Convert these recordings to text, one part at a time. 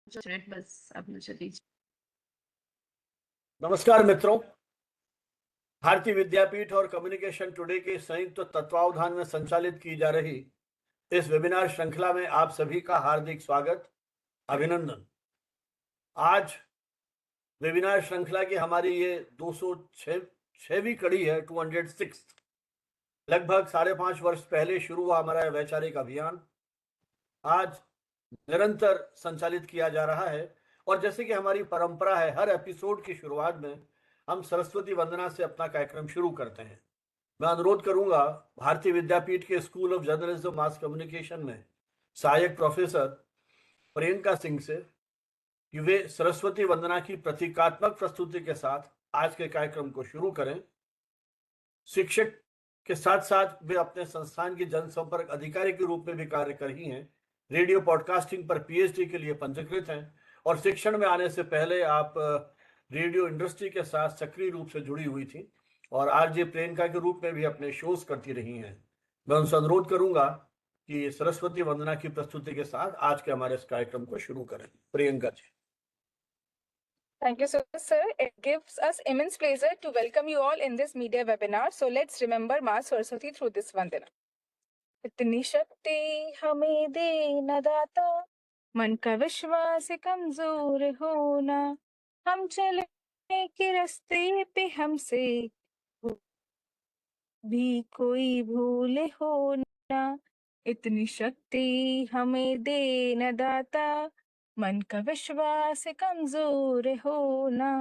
Minute बस आप मुझे दीजिए। नमस्कार मित्रों, भारतीय विद्यापीठ और कम्युनिकेशन टुडे के संयुक्त तत्वावधान में संचालित की जा रही इस वेबिनार श्रृंखला में आप सभी का हार्दिक स्वागत, अभिनंदन। आज वेबिनार श्रृंखला की हमारी ये 206वीं कड़ी है, 206। लगभग 5.5 वर्ष पहले शुरू हुआ हमारा वैचारिक अभियान आज निरंतर संचालित किया जा रहा है। और जैसे कि हमारी परंपरा है, हर एपिसोड की शुरुआत में हम सरस्वती वंदना से अपना कार्यक्रम शुरू करते हैं। मैं अनुरोध करूंगा भारतीय विद्यापीठ के school of journalism mass communication में सहायक प्रोफेसर प्रियंका सिंह से कि वे सरस्वती वंदना की प्रतीकात्मक प्रस्तुति के साथ आज के कार्यक्रम को शुरू करें। शिक्षक के साथ साथ वे अपने संस्थान की जनसंपर्क अधिकारी के रूप में भी कार्य कर रही हैं। रेडियो पॉडकास्टिंग पर पीएचडी के लिए पंजीकृत हैं और शिक्षण में आने से पहले आप रेडियो इंडस्ट्री के साथ सक्रिय रूप से जुड़ी हुई थी और आरजे प्रियंका के रूप में भी अपने शोज करती रही हैं। मैं उनसे अनुरोध करूंगा कि सरस्वती वंदना की प्रस्तुति के साथ आज के हमारे इस कार्यक्रम को शुरू करें। Priyanka ji. Thank you so much, sir. It gives us immense pleasure to welcome you all in this media webinar. So let's remember Maa Saraswati through this vandana. इतनी शक्ति हमें दे न दाता, मन का विश्वास कमजोर होना, हम चले के रास्ते पे हमसे भी कोई भूल होना। इतनी शक्ति हमें दे न दाता, मन का विश्वास कमजोर होना,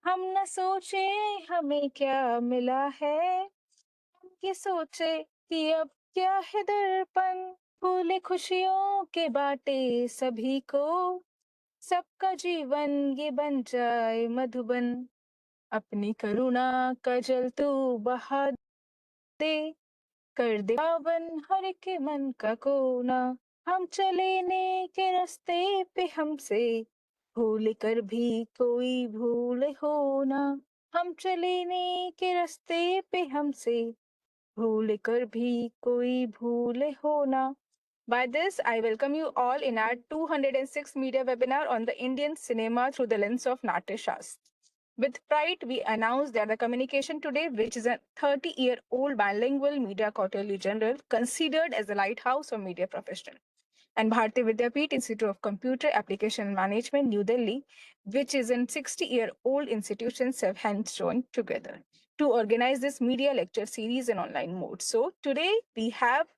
हम न सोचे हमें क्या मिला है, हम ये सोचे कि अब क्या है दर्पण, फूले खुशियों के बाटे सभी को, सबका जीवन ये बन जाए मधुबन, अपनी करुणा का जल तू बहा दे, कर दे पावन हर के मन का कोना, हम चले के रास्ते पे हमसे भूल कर भी कोई भूल होना, हम चले के रास्ते पे हमसे भूल कर भी कोई भूल होना। By this, I welcome you all in our 206 media webinar on the Indian cinema through the lens of Natya Shastra. With pride, we announce that the Communication Today, which is a 30-year-old bilingual media quarterly journal considered as a lighthouse of media professionals, and Bharati Vidyapeeth Institute of Computer Application Management, New Delhi, which is a 60-year-old institution, have hands joined together to organize this media lecture series in online mode. So today we have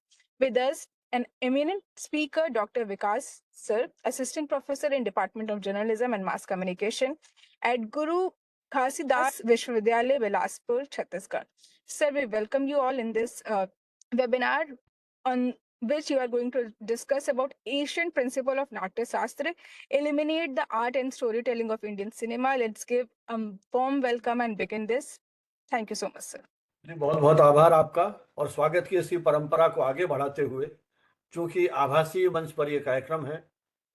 with us an eminent speaker, Dr. Vikas Sir, Assistant Professor in Department of Journalism and Mass Communication at Guru Ghasidas Vishwavidyalaya, Bilaspur, Chhattisgarh. Sir, we welcome you all in this webinar on which you are going to discuss about ancient principle of Natya Shastra, eliminate the art and storytelling of Indian cinema. Let's give a warm welcome and begin this. Thank you so much, sir. बहुत बहुत आभार आपका और स्वागत की इसी परंपरा को आगे बढ़ाते हुए, चूंकि आभासी मंच पर यह कार्यक्रम है,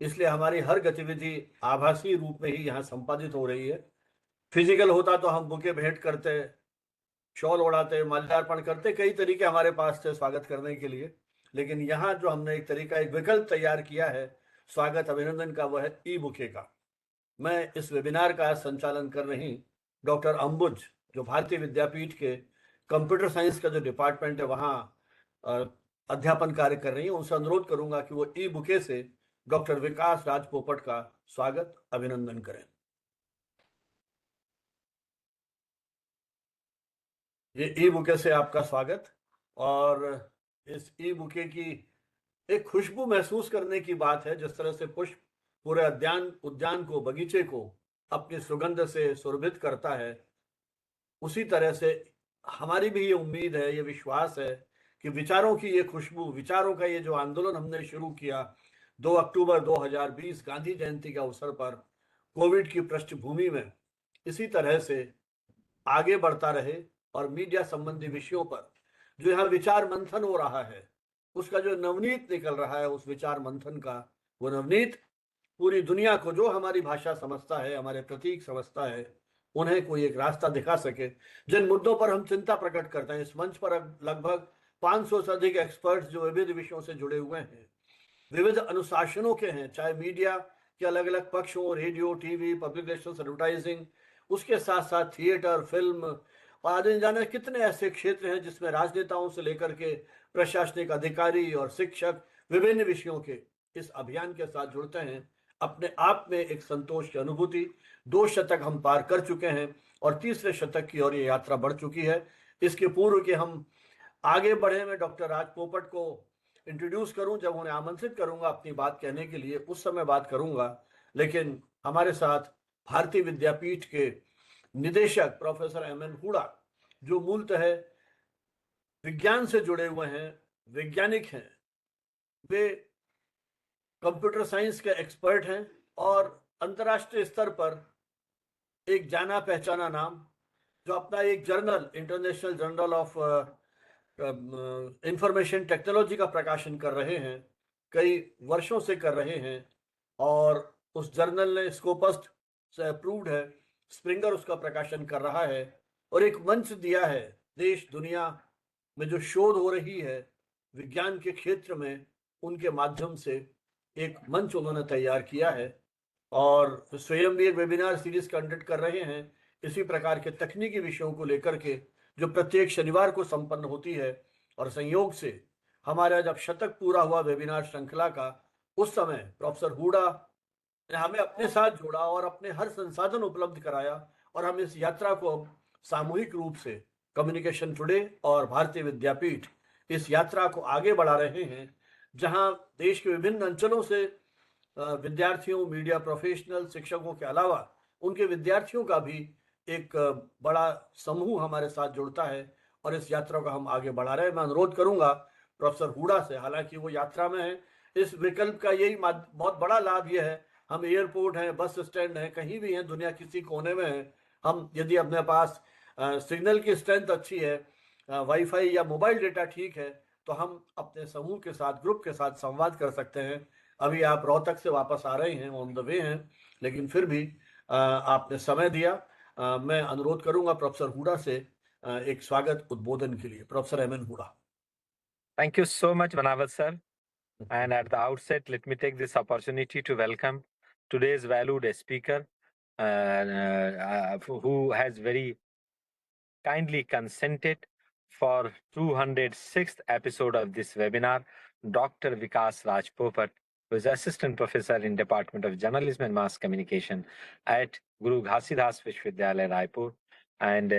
इसलिए हमारी हर गतिविधि आभासी रूप में ही यहाँ संपादित हो रही है। फिजिकल होता तो हम बुके भेंट करते, शॉल ओढ़ाते, माल्यार्पण करते, कई तरीके हमारे पास थे स्वागत करने के लिए, लेकिन यहाँ जो हमने एक तरीका, एक विकल्प तैयार किया है स्वागत अभिनंदन का, वह है ई बुके का। मैं इस वेबिनार का संचालन कर रही डॉक्टर अंबुज, जो भारतीय विद्यापीठ के कंप्यूटर साइंस का जो डिपार्टमेंट है वहाँ अध्यापन कार्य कर रही है, उनसे अनुरोध करूंगा कि वो ई बुके से डॉक्टर विकास राज पोपट का स्वागत अभिनंदन करें। ये ई बुके से आपका स्वागत। और इस ई बुके की एक खुशबू महसूस करने की बात है। जिस तरह से पुष्प पूरे उद्यान को, बगीचे को अपनी सुगंध से सुरभित करता है, उसी तरह से हमारी भी ये उम्मीद है, ये विश्वास है कि विचारों की ये खुशबू, विचारों का ये जो आंदोलन हमने शुरू किया 2 अक्टूबर 2020 गांधी जयंती के अवसर पर कोविड की पृष्ठभूमि में, इसी तरह से आगे बढ़ता रहे और मीडिया संबंधी विषयों पर जो यहाँ विचार मंथन हो रहा है, उसका जो नवनीत निकल रहा है, उस विचार मंथन का वो नवनीत पूरी दुनिया को, जो हमारी भाषा समझता है, हमारे प्रतीक समझता है, उन्हें कोई एक रास्ता दिखा सके। जिन मुद्दों पर हम चिंता प्रकट करते हैं, इस मंच पर लगभग 500 से अधिक एक्सपर्ट्स जो विविध विषयों से जुड़े हुए हैं, विविध अनुशासनों के हैं, चाहे मीडिया के अलग अलग पक्ष हों, radio, TV, public relations, advertising, उसके साथ साथ थिएटर, फिल्म और आदि जाने कितने ऐसे क्षेत्र हैं जिसमें राजनेताओं से लेकर के प्रशासनिक अधिकारी और शिक्षक विभिन्न विषयों के इस अभियान के साथ जुड़ते हैं। अपने आप में एक संतोष की अनुभूति। 2 शतक हम पार कर चुके हैं और तीसरे शतक की ओर ये यात्रा बढ़ चुकी है। इसके पूर्व के हम आगे बढ़े, मैं डॉक्टर राज पोपट को इंट्रोड्यूस करूं, जब उन्हें आमंत्रित करूंगा अपनी बात कहने के लिए उस समय बात करूंगा। लेकिन हमारे साथ भारतीय विद्यापीठ के निदेशक प्रोफेसर एम.एन. हुडा, जो मूलतः विज्ञान से जुड़े हुए हैं, वैज्ञानिक हैं, वे कंप्यूटर साइंस के एक्सपर्ट हैं और अंतर्राष्ट्रीय स्तर पर एक जाना पहचाना नाम, जो अपना एक journal, international journal of information technology का प्रकाशन कर रहे हैं, कई वर्षों से कर रहे हैं और उस जर्नल ने स्कोपस से अप्रूव्ड है, स्प्रिंगर उसका प्रकाशन कर रहा है और एक मंच दिया है। देश दुनिया में जो शोध हो रही है विज्ञान के क्षेत्र में, उनके माध्यम से एक मंच उन्होंने तैयार किया है और स्वयं भी एक वेबिनार सीरीज कंडक्ट कर रहे हैं इसी प्रकार के तकनीकी विषयों को लेकर के, जो प्रत्येक शनिवार को संपन्न होती है। और संयोग से हमारा जब शतक पूरा हुआ वेबिनार श्रृंखला का, उस समय प्रोफेसर हुडा ने हमें अपने साथ जोड़ा और अपने हर संसाधन उपलब्ध कराया और हम इस यात्रा को सामूहिक रूप से कम्युनिकेशन टुडे और भारतीय विद्यापीठ इस यात्रा को आगे बढ़ा रहे हैं, जहां देश के विभिन्न अंचलों से विद्यार्थियों, मीडिया प्रोफेशनल, शिक्षकों के अलावा उनके विद्यार्थियों का भी एक बड़ा समूह हमारे साथ जुड़ता है और इस यात्रा को हम आगे बढ़ा रहे हैं। मैं अनुरोध करूंगा प्रोफेसर हुडा से, हालांकि वो यात्रा में है, इस विकल्प का यही बहुत बड़ा लाभ यह है, हम एयरपोर्ट हैं, बस स्टैंड हैं, कहीं भी हैं, दुनिया किसी कोने में है, हम यदि अपने पास सिग्नल की स्ट्रेंथ अच्छी है, वाईफाई या मोबाइल डेटा ठीक है, तो हम अपने समूह के साथ, ग्रुप के साथ संवाद कर सकते हैं। अभी आप रोहतक से वापस आ रहे हैं, ऑन द वे हैं, लेकिन फिर भी आपने समय दिया। मैं अनुरोध करूंगा प्रोफेसर हुडा से एक स्वागत उद्बोधन के लिए। Professor M N. Hooda. Thank you so much, Manavat sir. And at the outset, let me take this opportunity to welcome today's valued speaker, who has very kindly consented for 206th episode of this webinar, Dr. Vikas Raj Popat, who is Assistant Professor in Department of Journalism and Mass Communication at Guru Ghasidas Vishwavidyalaya, Raipur. And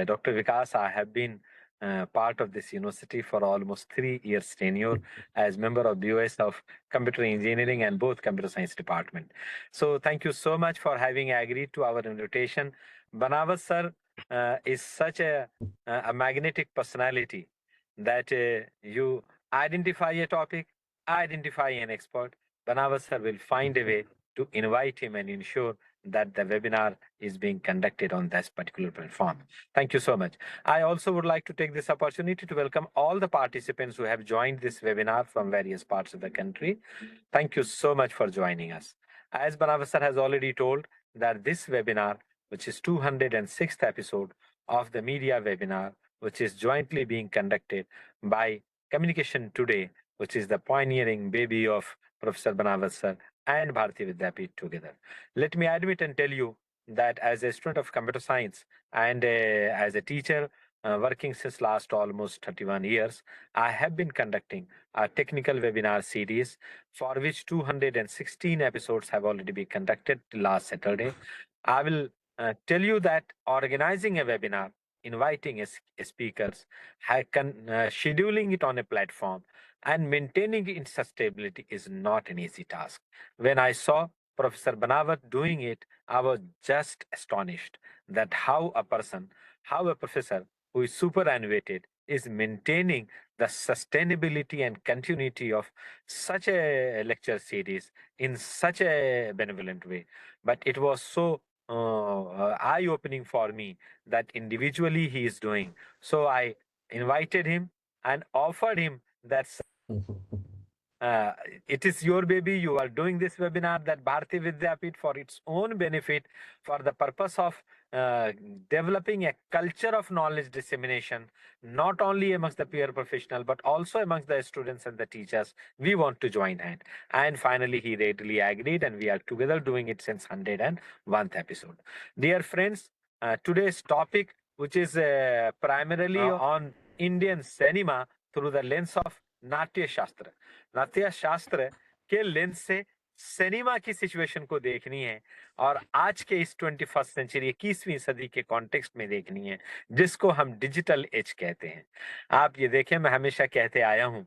Dr. Vikas, I have been part of this university for almost 3 years tenure as member of BOS of Computer Engineering and both Computer Science Department. So thank you so much for having agreed to our invitation. Banavat sir is such a magnetic personality that you identify a topic, identify an expert. Banavat sir will find a way to invite him and ensure that the webinar is being conducted on this particular platform. Thank you so much. I also would like to take this opportunity to welcome all the participants who have joined this webinar from various parts of the country. Thank you so much for joining us. As Banavat sir has already told, that this webinar, which is 206th episode of the media webinar, which is jointly being conducted by Communication Today, which is the pioneering baby of Professor Banavat sir and Bharati Vidyapeeth together. Let me admit and tell you that as a student of computer science and as a teacher working since last almost 31 years, I have been conducting a technical webinar series for which 216 episodes have already been conducted last Saturday. I will tell you that organizing a webinar, inviting speakers, scheduling it on a platform, and maintaining its sustainability is not an easy task. When I saw Professor Banavat doing it, I was just astonished that how a professor who is superannuated is maintaining the sustainability and continuity of such a lecture series in such a benevolent way. But it was so eye-opening for me that individually he is doing. So I invited him and offered him that it is your baby. You are doing this webinar, that Bharati Vidyapeeth, for its own benefit, for the purpose of developing a culture of knowledge dissemination, not only amongst the peer professional, but also amongst the students and the teachers. We want to join hand. And finally, he readily agreed, and we are together doing it since 101th episode. Dear friends, today's topic, which is primarily on Indian cinema through the lens of नाट्य शास्त्र, नाट्य शास्त्र के lens से cinema की situation को देखनी है और आज के इस 21st सेंचुरी 21वीं सदी के कॉन्टेक्स्ट में देखनी है, जिसको हम डिजिटल एज कहते हैं। आप ये देखें, मैं हमेशा कहते आया हूं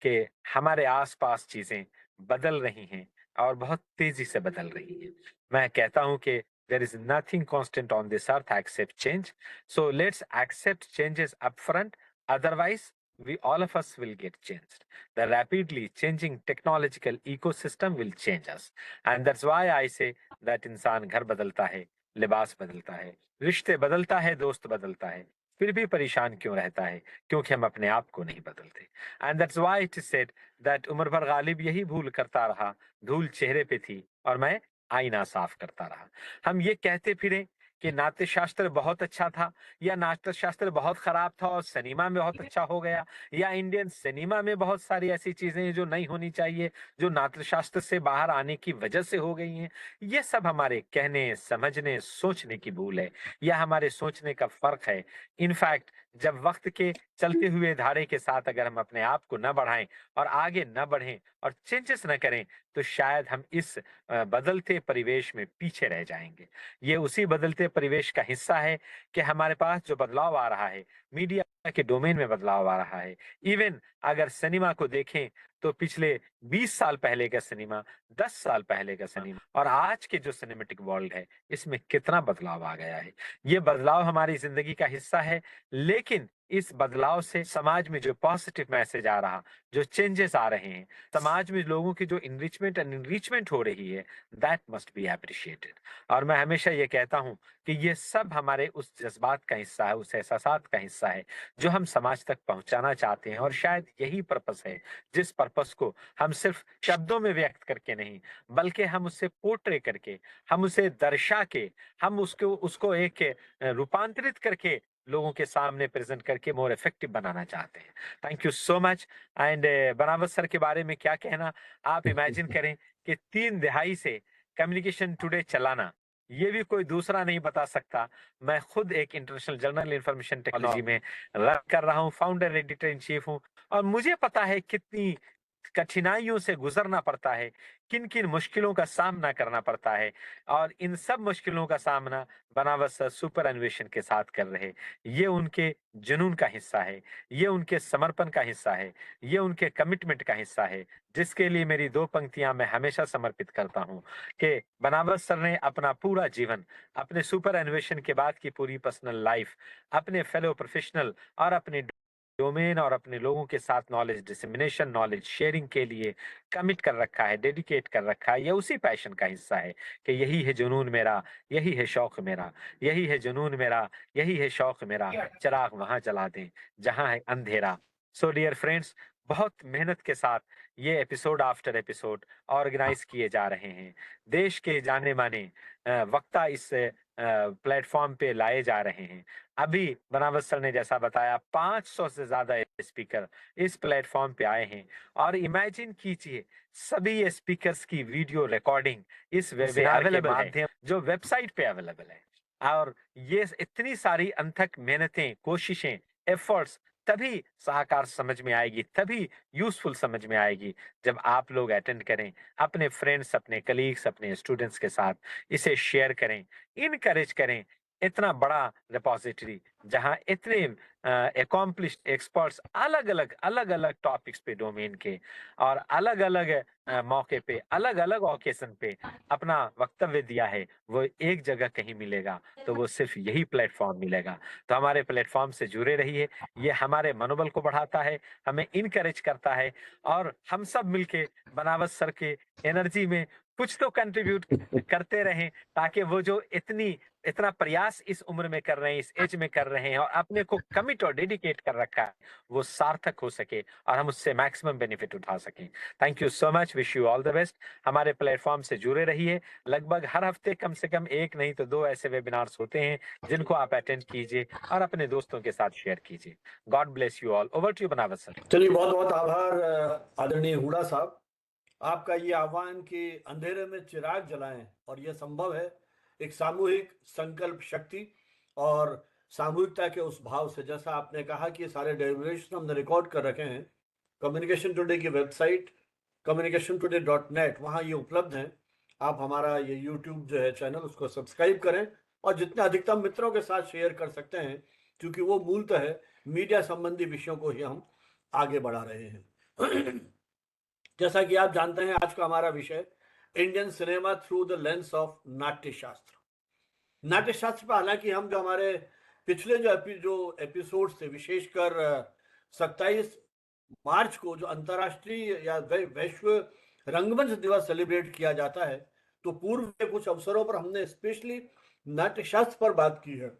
कि हमारे आसपास चीजें बदल रही हैं और बहुत तेजी से बदल रही हैं। मैं कहता हूं कि there is nothing constant on this earth except change. So let's accept changes upfront. Otherwise, we all of us will get changed. The rapidly changing technological ecosystem will change us. And that's why I say that इंसान घर बदलता है, लिबास बदलता है, रिश्ते बदलता है, दोस्त बदलता है, फिर भी परेशान क्यों रहता है? क्योंकि हम अपने आप को नहीं बदलते। And that's why it is said that Umar भर गालिब यही भूल करता रहा, धूल चेहरे पे थी और मैं आईना साफ करता रहा। हम ये कहते फिरे कि नाट्य शास्त्र बहुत अच्छा था या नाट्य शास्त्र बहुत खराब था और सिनेमा में बहुत अच्छा हो गया, या इंडियन सिनेमा में बहुत सारी ऐसी चीजें हैं जो नहीं होनी चाहिए, जो नाट्य शास्त्र से बाहर आने की वजह से हो गई हैं। ये सब हमारे कहने, समझने, सोचने की भूल है या हमारे सोचने का फर्क है। इनफैक्ट जब वक्त के चलते हुए धारे के साथ अगर हम अपने आप को न बढ़ाएं और आगे न बढ़ें और चेंजेस न करें, तो शायद हम इस बदलते परिवेश में पीछे रह जाएंगे। ये उसी बदलते परिवेश का हिस्सा है कि हमारे पास जो बदलाव आ रहा है, मीडिया के डोमेन में बदलाव आ रहा है। इवन अगर सिनेमा को देखें तो पिछले 20 साल पहले का सिनेमा, 10 साल पहले का सिनेमा और आज के जो सिनेमेटिक वर्ल्ड है, इसमें कितना बदलाव आ गया है। ये बदलाव हमारी जिंदगी का हिस्सा है, लेकिन इस बदलाव से समाज में जो पॉजिटिव मैसेज आ रहा, जो चेंजेस आ रहे हैं, समाज में लोगों की जो इनरिचमेंट हो रही है, दैट मस्ट बी एप्रिशिएटेड। और मैं हमेशा ये कहता हूं कि ये सब हमारे उस जज्बात का हिस्सा है, उस एहसासात का हिस्सा है जो हम समाज तक पहुंचाना चाहते हैं। और शायद यही पर्पस है, जिस पर्पस को हम सिर्फ शब्दों में व्यक्त करके नहीं, बल्कि हम उससे पोर्ट्रे करके, हम उसे दर्शा के, हम उसको एक रूपांतरित करके लोगों के सामने प्रेजेंट करके मोर इफेक्टिव बनाना चाहते हैं। Thank you so much. And बनावत सर के बारे में क्या कहना, आप इमेजिन करें कि 3 दहाई से कम्युनिकेशन टुडे चलाना, ये भी कोई दूसरा नहीं बता सकता। मैं खुद एक इंटरनेशनल जर्नल इंफॉर्मेशन टेक्नोलॉजी में रन कर रहा हूँ, फाउंडर एडिटर इन चीफ हूँ, और मुझे पता है कितनी कठिनाइयों से गुजरना पड़ता है, किन किन मुश्किलों का सामना करना पड़ता है। और इन सब मुश्किलों का सामना बनावत सर सुपर अन्वेषण के साथ कर रहे। ये उनके जुनून का हिस्सा है, ये उनके समर्पण का हिस्सा है, ये उनके कमिटमेंट का हिस्सा है, जिसके लिए मेरी 2 पंक्तियां मैं हमेशा समर्पित करता हूं कि बनावत सर ने अपना पूरा जीवन, अपने सुपर अन्वेषण के बाद की पूरी पर्सनल लाइफ, अपने फेलो प्रोफेशनल और अपने डोमेन और अपने लोगों के साथ नॉलेज डिसेमिनेशन, नॉलेज शेयरिंग के लिए कमिट कर रखा है, डेडिकेट कर रखा है। ये उसी पैशन का हिस्सा है कि यही है जुनून मेरा, यही है शौक मेरा, यही है जुनून मेरा, यही है शौक मेरा, चिराग वहां जला दें जहां है अंधेरा। सो डियर फ्रेंड्स, बहुत मेहनत के साथ ये एपिसोड आफ्टर एपिसोड ऑर्गेनाइज किए जा रहे हैं। देश के जाने माने वक्ता इस प्लेटफॉर्म पे लाए जा रहे हैं। अभी बनावत सर ने जैसा बताया, 500 से ज्यादा स्पीकर इस प्लेटफॉर्म पे आए हैं। और इमेजिन कीजिए, सभी स्पीकर्स की वीडियो रिकॉर्डिंग इस वेबिनार के माध्यम जो वेबसाइट पे अवेलेबल है। और ये इतनी सारी अनथक मेहनतें, कोशिशें, एफर्ट्स तभी साकार समझ में आएगी, तभी यूजफुल समझ में आएगी जब आप लोग अटेंड करें, अपने फ्रेंड्स, अपने कलीग्स, अपने स्टूडेंट्स के साथ इसे शेयर करें, इनकरेज करें। इतना बड़ा रिपोजिटरी जहां इतने अकॉम्प्लिश्ड एक्सपर्ट्स अलग अलग टॉपिक्स पे, डोमेन के और अलग अलग मौके पे, अलग अलग ओकेजन पे अपना वक्तव्य दिया है, वो एक जगह कहीं मिलेगा तो वो सिर्फ यही प्लेटफॉर्म मिलेगा। तो हमारे प्लेटफॉर्म से जुड़े रहिए, ये हमारे मनोबल को बढ़ाता है, हमें इनकरेज करता है और हम सब मिलके बनावत सर के एनर्जी में कुछ तो कंट्रीब्यूट करते रहें, ताकि वो जो इतना प्रयास इस उम्र में कर रहे हैं, इस एज में कर रहे हैं और अपने को कमिट और डेडिकेट कर रखा है, वो सार्थक हो सके और हम उससे मैक्सिमम बेनिफिट उठा सकें। Thank you so much, wish you all the best. हमारे प्लेटफॉर्म से जुड़े रहिए। लगभग हर हफ्ते कम से कम 1 नहीं तो 2 ऐसे वेबिनार्स होते हैं जिनको आप अटेंड कीजिए और अपने दोस्तों के साथ शेयर कीजिए। God bless you all. Over to you Banawat sir. चलिए, बहुत बहुत आभार आदरणीय हुडा साहब, आपका ये आह्वान कि अंधेरे में चिराग जलाएं, और यह संभव है एक सामूहिक संकल्प शक्ति और सामूहिकता के उस भाव से। जैसा आपने कहा कि ये सारे डेरिवेशन हमने रिकॉर्ड कर रखे हैं कम्युनिकेशन टुडे की वेबसाइट communicationtoday.net, वहाँ ये उपलब्ध हैं। आप हमारा ये यूट्यूब जो है चैनल, उसको सब्सक्राइब करें और जितने अधिकतम मित्रों के साथ शेयर कर सकते हैं, क्योंकि वो मूलतः है मीडिया संबंधी विषयों को ही हम आगे बढ़ा रहे हैं। जैसा कि आप जानते हैं, आज का हमारा विषय Indian cinema through the lens of नाट्य शास्त्र। नाट्य शास्त्र पर हालांकि हम जो हमारे पिछले जो एपिसोड थे, विशेषकर 27 मार्च को जो अंतर्राष्ट्रीय या वैश्व रंगमंच दिवस सेलिब्रेट किया जाता है, तो पूर्व के कुछ अवसरों पर हमने स्पेशली नाट्य शास्त्र पर बात की है।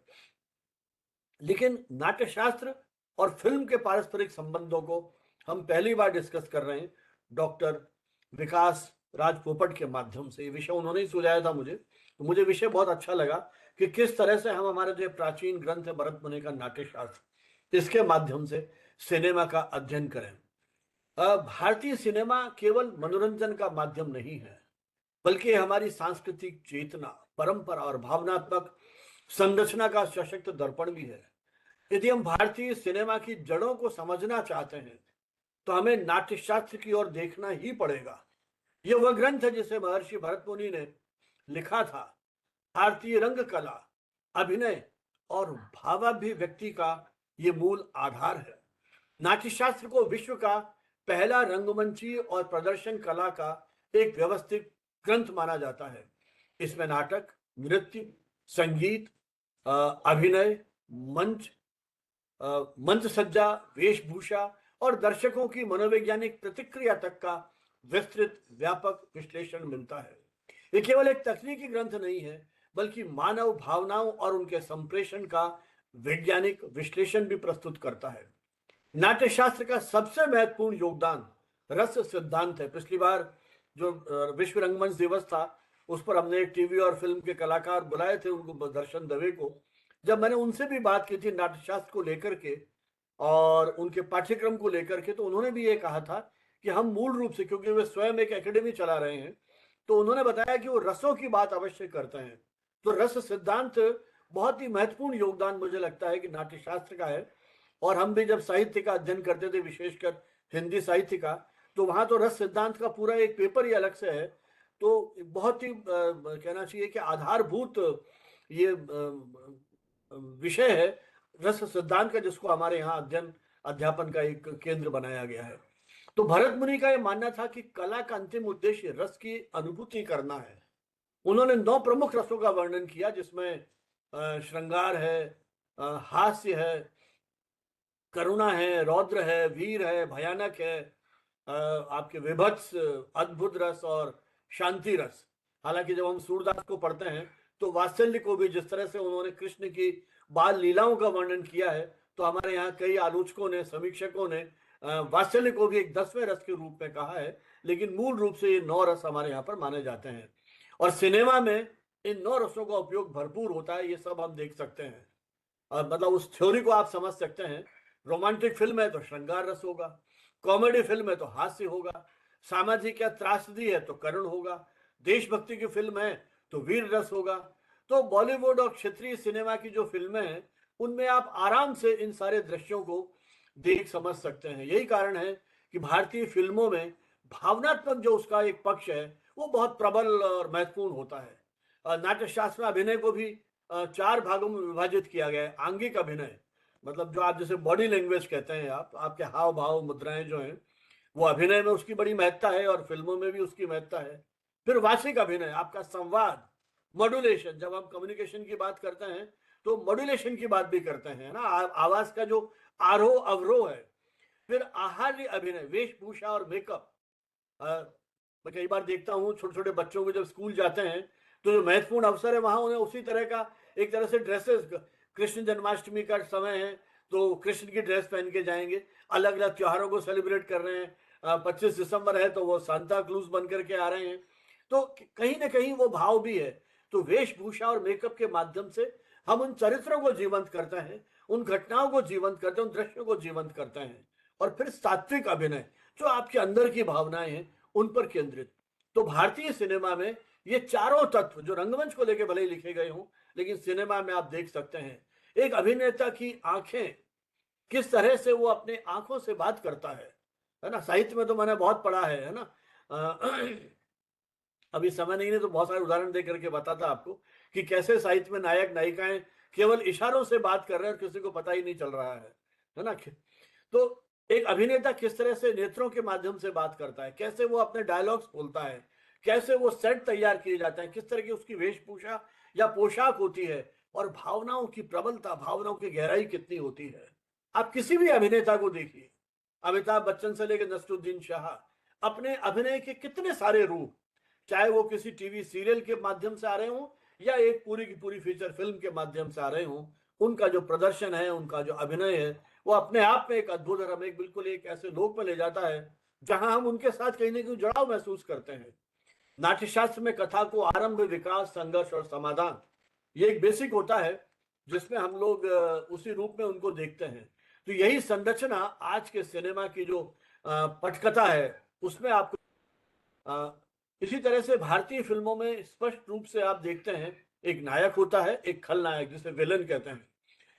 लेकिन नाट्य शास्त्र और फिल्म के पारस्परिक संबंधों को हम पहली बार डिस्कस कर रहे हैं डॉक्टर विकास राज पोपट के माध्यम से। ये विषय उन्होंने ही सुझाया था मुझे, तो मुझे विषय बहुत अच्छा लगा कि किस तरह से हम हमारे जो प्राचीन ग्रंथ है भरत मुनि का नाट्य शास्त्र, इसके माध्यम से सिनेमा का अध्ययन करें। भारतीय सिनेमा केवल मनोरंजन का माध्यम नहीं है, बल्कि हमारी सांस्कृतिक चेतना, परंपरा और भावनात्मक संरचना का सशक्त दर्पण भी है। यदि हम भारतीय सिनेमा की जड़ों को समझना चाहते हैं, तो हमें नाट्य शास्त्र की ओर देखना ही पड़ेगा। यह वह ग्रंथ है जिसे महर्षि भरत मुनि ने लिखा था। भारतीय रंग कला, अभिनय और भावाभिव्यक्ति का ये मूल आधार है। नाट्य शास्त्र को विश्व का पहला रंगमंची और प्रदर्शन कला का एक व्यवस्थित ग्रंथ माना जाता है। इसमें नाटक, नृत्य, संगीत, अभिनय, मंच सज्जा, वेशभूषा और दर्शकों की मनोवैज्ञानिक प्रतिक्रिया तक का विस्तृत व्यापक विश्लेषण मिलता है। ये केवल एक तकनीकी ग्रंथ नहीं है, बल्कि मानव भावनाओं और उनके संप्रेषण का वैज्ञानिक विश्लेषण भी प्रस्तुत करता है। नाट्य शास्त्र का सबसे महत्वपूर्ण योगदान रस सिद्धांत है। पिछली बार जो विश्व रंगमंच दिवस था, उस पर हमने टीवी और फिल्म के कलाकार बुलाए थे, उनको दर्शन दवे को। जब मैंने उनसे भी बात की थी नाट्य शास्त्र को लेकर के और उनके पाठ्यक्रम को लेकर के, तो उन्होंने भी ये कहा था कि हम मूल रूप से, क्योंकि वे स्वयं एक एकेडमी चला रहे हैं, तो उन्होंने बताया कि वो रसों की बात अवश्य करते हैं। तो रस सिद्धांत बहुत ही महत्वपूर्ण योगदान मुझे लगता है कि नाट्य शास्त्र का है। और हम भी जब साहित्य का अध्ययन करते थे, विशेषकर हिंदी साहित्य का, तो वहां तो रस सिद्धांत का पूरा एक पेपर ही अलग से है। तो बहुत ही कहना चाहिए कि आधारभूत ये विषय है रस सिद्धांत का, जिसको हमारे यहाँ अध्यापन का एक केंद्र बनाया गया है। तो भरत मुनि का यह मानना था कि कला का अंतिम उद्देश्य रस की अनुभूति करना है। उन्होंने 9 प्रमुख रसों का वर्णन किया, जिसमें श्रृंगार है, हास्य है, करुणा है, रौद्र है, वीर है, भयानक है, आपके विभत्स, अद्भुत रस और शांति रस। हालांकि जब हम सूरदास को पढ़ते हैं, तो वात्सल्य को भी, जिस तरह से उन्होंने कृष्ण की बाल लीलाओं का वर्णन किया है, तो हमारे यहाँ कई आलोचकों ने, समीक्षकों ने वात्सल्य को भी एक 10वें रस के रूप में कहा है। लेकिन मूल रूप से ये 9 रस हमारे यहाँ पर माने जाते हैं, और सिनेमा में इन 9 रसों का उपयोग भरपूर होता है। ये सब हम देख सकते हैं, मतलब उस थ्योरी को आप समझ सकते हैं। रोमांटिक फिल्म है तो श्रृंगार रस होगा, कॉमेडी फिल्म है तो हास्य होगा, सामाजिक या त्रासदी है तो करुण होगा, देशभक्ति की फिल्म है तो वीर रस होगा। तो बॉलीवुड और क्षेत्रीय सिनेमा की जो फिल्में हैं, उनमें आप आराम से इन सारे दृश्यों को देख समझ सकते हैं। यही कारण है कि भारतीय फिल्मों में भावनात्मक जो उसका एक पक्ष है, वो बहुत प्रबल और महत्वपूर्ण होता है। नाट्य शास्त्र में अभिनय को भी 4 भागों में विभाजित किया गया है। आंगिक अभिनय, मतलब जो आप जैसे बॉडी लैंग्वेज कहते हैं, आपके हाव भाव मुद्राएं जो हैं, वो अभिनय में उसकी बड़ी महत्ता है और फिल्मों में भी उसकी महत्ता है। फिर वाचिक अभिनय, आपका संवाद, मॉड्यूलेशन, जब हम कम्युनिकेशन की बात करते हैं तो मॉड्यूलेशन की बात भी करते हैं ना, आवाज का जो आरोह अवरोह है। फिर आहार्य अभिनय, वेशभूषा और मेकअप, मैं कई बार देखता हूँ छोटे छोटे बच्चों को जब स्कूल जाते हैं तो जो महत्वपूर्ण अवसर है वहां उन्हें उसी तरह का एक तरह से ड्रेसेस, कृष्ण जन्माष्टमी का समय है तो कृष्ण की ड्रेस पहन के जाएंगे, अलग अलग त्योहारों को सेलिब्रेट कर रहे हैं, 25 दिसंबर है तो वो सांता क्लूज बन करके आ रहे हैं। तो कहीं ना कहीं वो भाव भी है। तो वेशभूषा और मेकअप के माध्यम से हम उन चरित्रों को जीवंत करते हैं, उन घटनाओं को जीवंत करते हैं, उन दृश्यों को जीवंत करते हैं। और फिर सात्विक अभिनय जो आपके अंदर की भावनाएं हैं उन पर केंद्रित। तो भारतीय सिनेमा में ये चारों तत्व जो रंगमंच को लेकर भले ही लिखे गए हों, लेकिन सिनेमा में आप देख सकते हैं एक अभिनेता की आंखें किस तरह से वो अपने आंखों से बात करता है ना। साहित्य में तो मैंने बहुत पढ़ा है ना। अभी समय नहीं है तो बहुत सारे उदाहरण दे करके बताता आपको कि कैसे साहित्य में नायक नायिकाएं केवल इशारों से बात कर रहे हैं और किसी को पता ही नहीं चल रहा है ना। तो एक अभिनेता किस तरह से नेत्रों के माध्यम से बात करता है, कैसे वो अपने डायलॉग्स बोलता है, कैसे वो सेट तैयार किए जाते हैं, किस तरह की उसकी वेशभूषा या पोशाक होती है, और भावनाओं की प्रबलता, भावनाओं की गहराई कितनी होती है। आप किसी भी अभिनेता को देखिए, अमिताभ बच्चन से लेकर नसरुद्दीन शाह, अपने अभिनय के कितने सारे रूप, चाहे वो किसी टीवी सीरियल के माध्यम से आ रहे हों या एक पूरी की पूरी फीचर फिल्म के माध्यम से आ रहे हों, उनका जो प्रदर्शन है, उनका जो अभिनय है, वो अपने आप में एक अद्भुत और हमें बिल्कुल एक ऐसे लोक में ले जाता है जहां हम उनके साथ कहीं ना कहीं जुड़ाव महसूस करते हैं। नाट्यशास्त्र में कथा को आरंभ, विकास, संघर्ष और समाधान, ये एक बेसिक होता है जिसमें हम लोग उसी रूप में उनको देखते हैं। तो यही संरचना आज के सिनेमा की जो पटकथा है उसमें आपको इसी तरह से भारतीय फिल्मों में स्पष्ट रूप से आप देखते हैं एक नायक होता है, एक खलनायक जिसे विलन कहते हैं,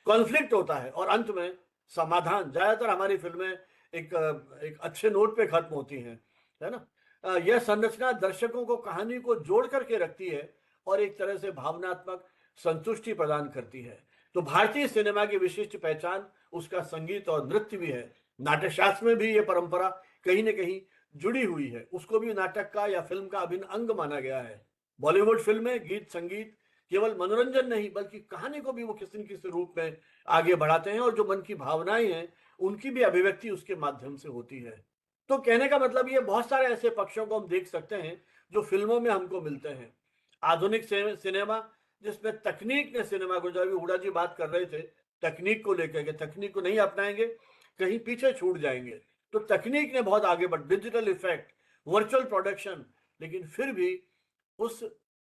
कॉन्फ्लिक्ट होता है और अंत में समाधान। ज्यादातर हमारी फिल्में एक अच्छे नोट पे खत्म होती हैं, है ना। यह संरचना दर्शकों को कहानी को जोड़ करके रखती है और एक तरह से भावनात्मक संतुष्टि प्रदान करती है। तो भारतीय सिनेमा की विशिष्ट पहचान उसका संगीत और नृत्य भी है। नाट्यशास्त्र में भी यह परंपरा कहीं ना कहीं जुड़ी हुई है, उसको भी नाटक का या फिल्म का अभिन्न अंग माना गया है। बॉलीवुड फिल्में गीत संगीत केवल मनोरंजन नहीं बल्कि कहानी को भी वो किसी न किसी रूप में आगे बढ़ाते हैं और जो मन की भावनाएं हैं उनकी भी अभिव्यक्ति उसके माध्यम से होती है। तो कहने का मतलब ये बहुत सारे ऐसे पक्षों को हम देख सकते हैं जो फिल्मों में हमको मिलते हैं। आधुनिक सिनेमा जिसमें तकनीक ने सिनेमा को, जो अभी हुडा जी बात कर रहे थे तकनीक को लेकर के, तकनीक को नहीं अपनाएंगे कहीं पीछे छूट जाएंगे। तो तकनीक ने बहुत आगे बढ़, डिजिटल इफेक्ट, वर्चुअल प्रोडक्शन, लेकिन फिर भी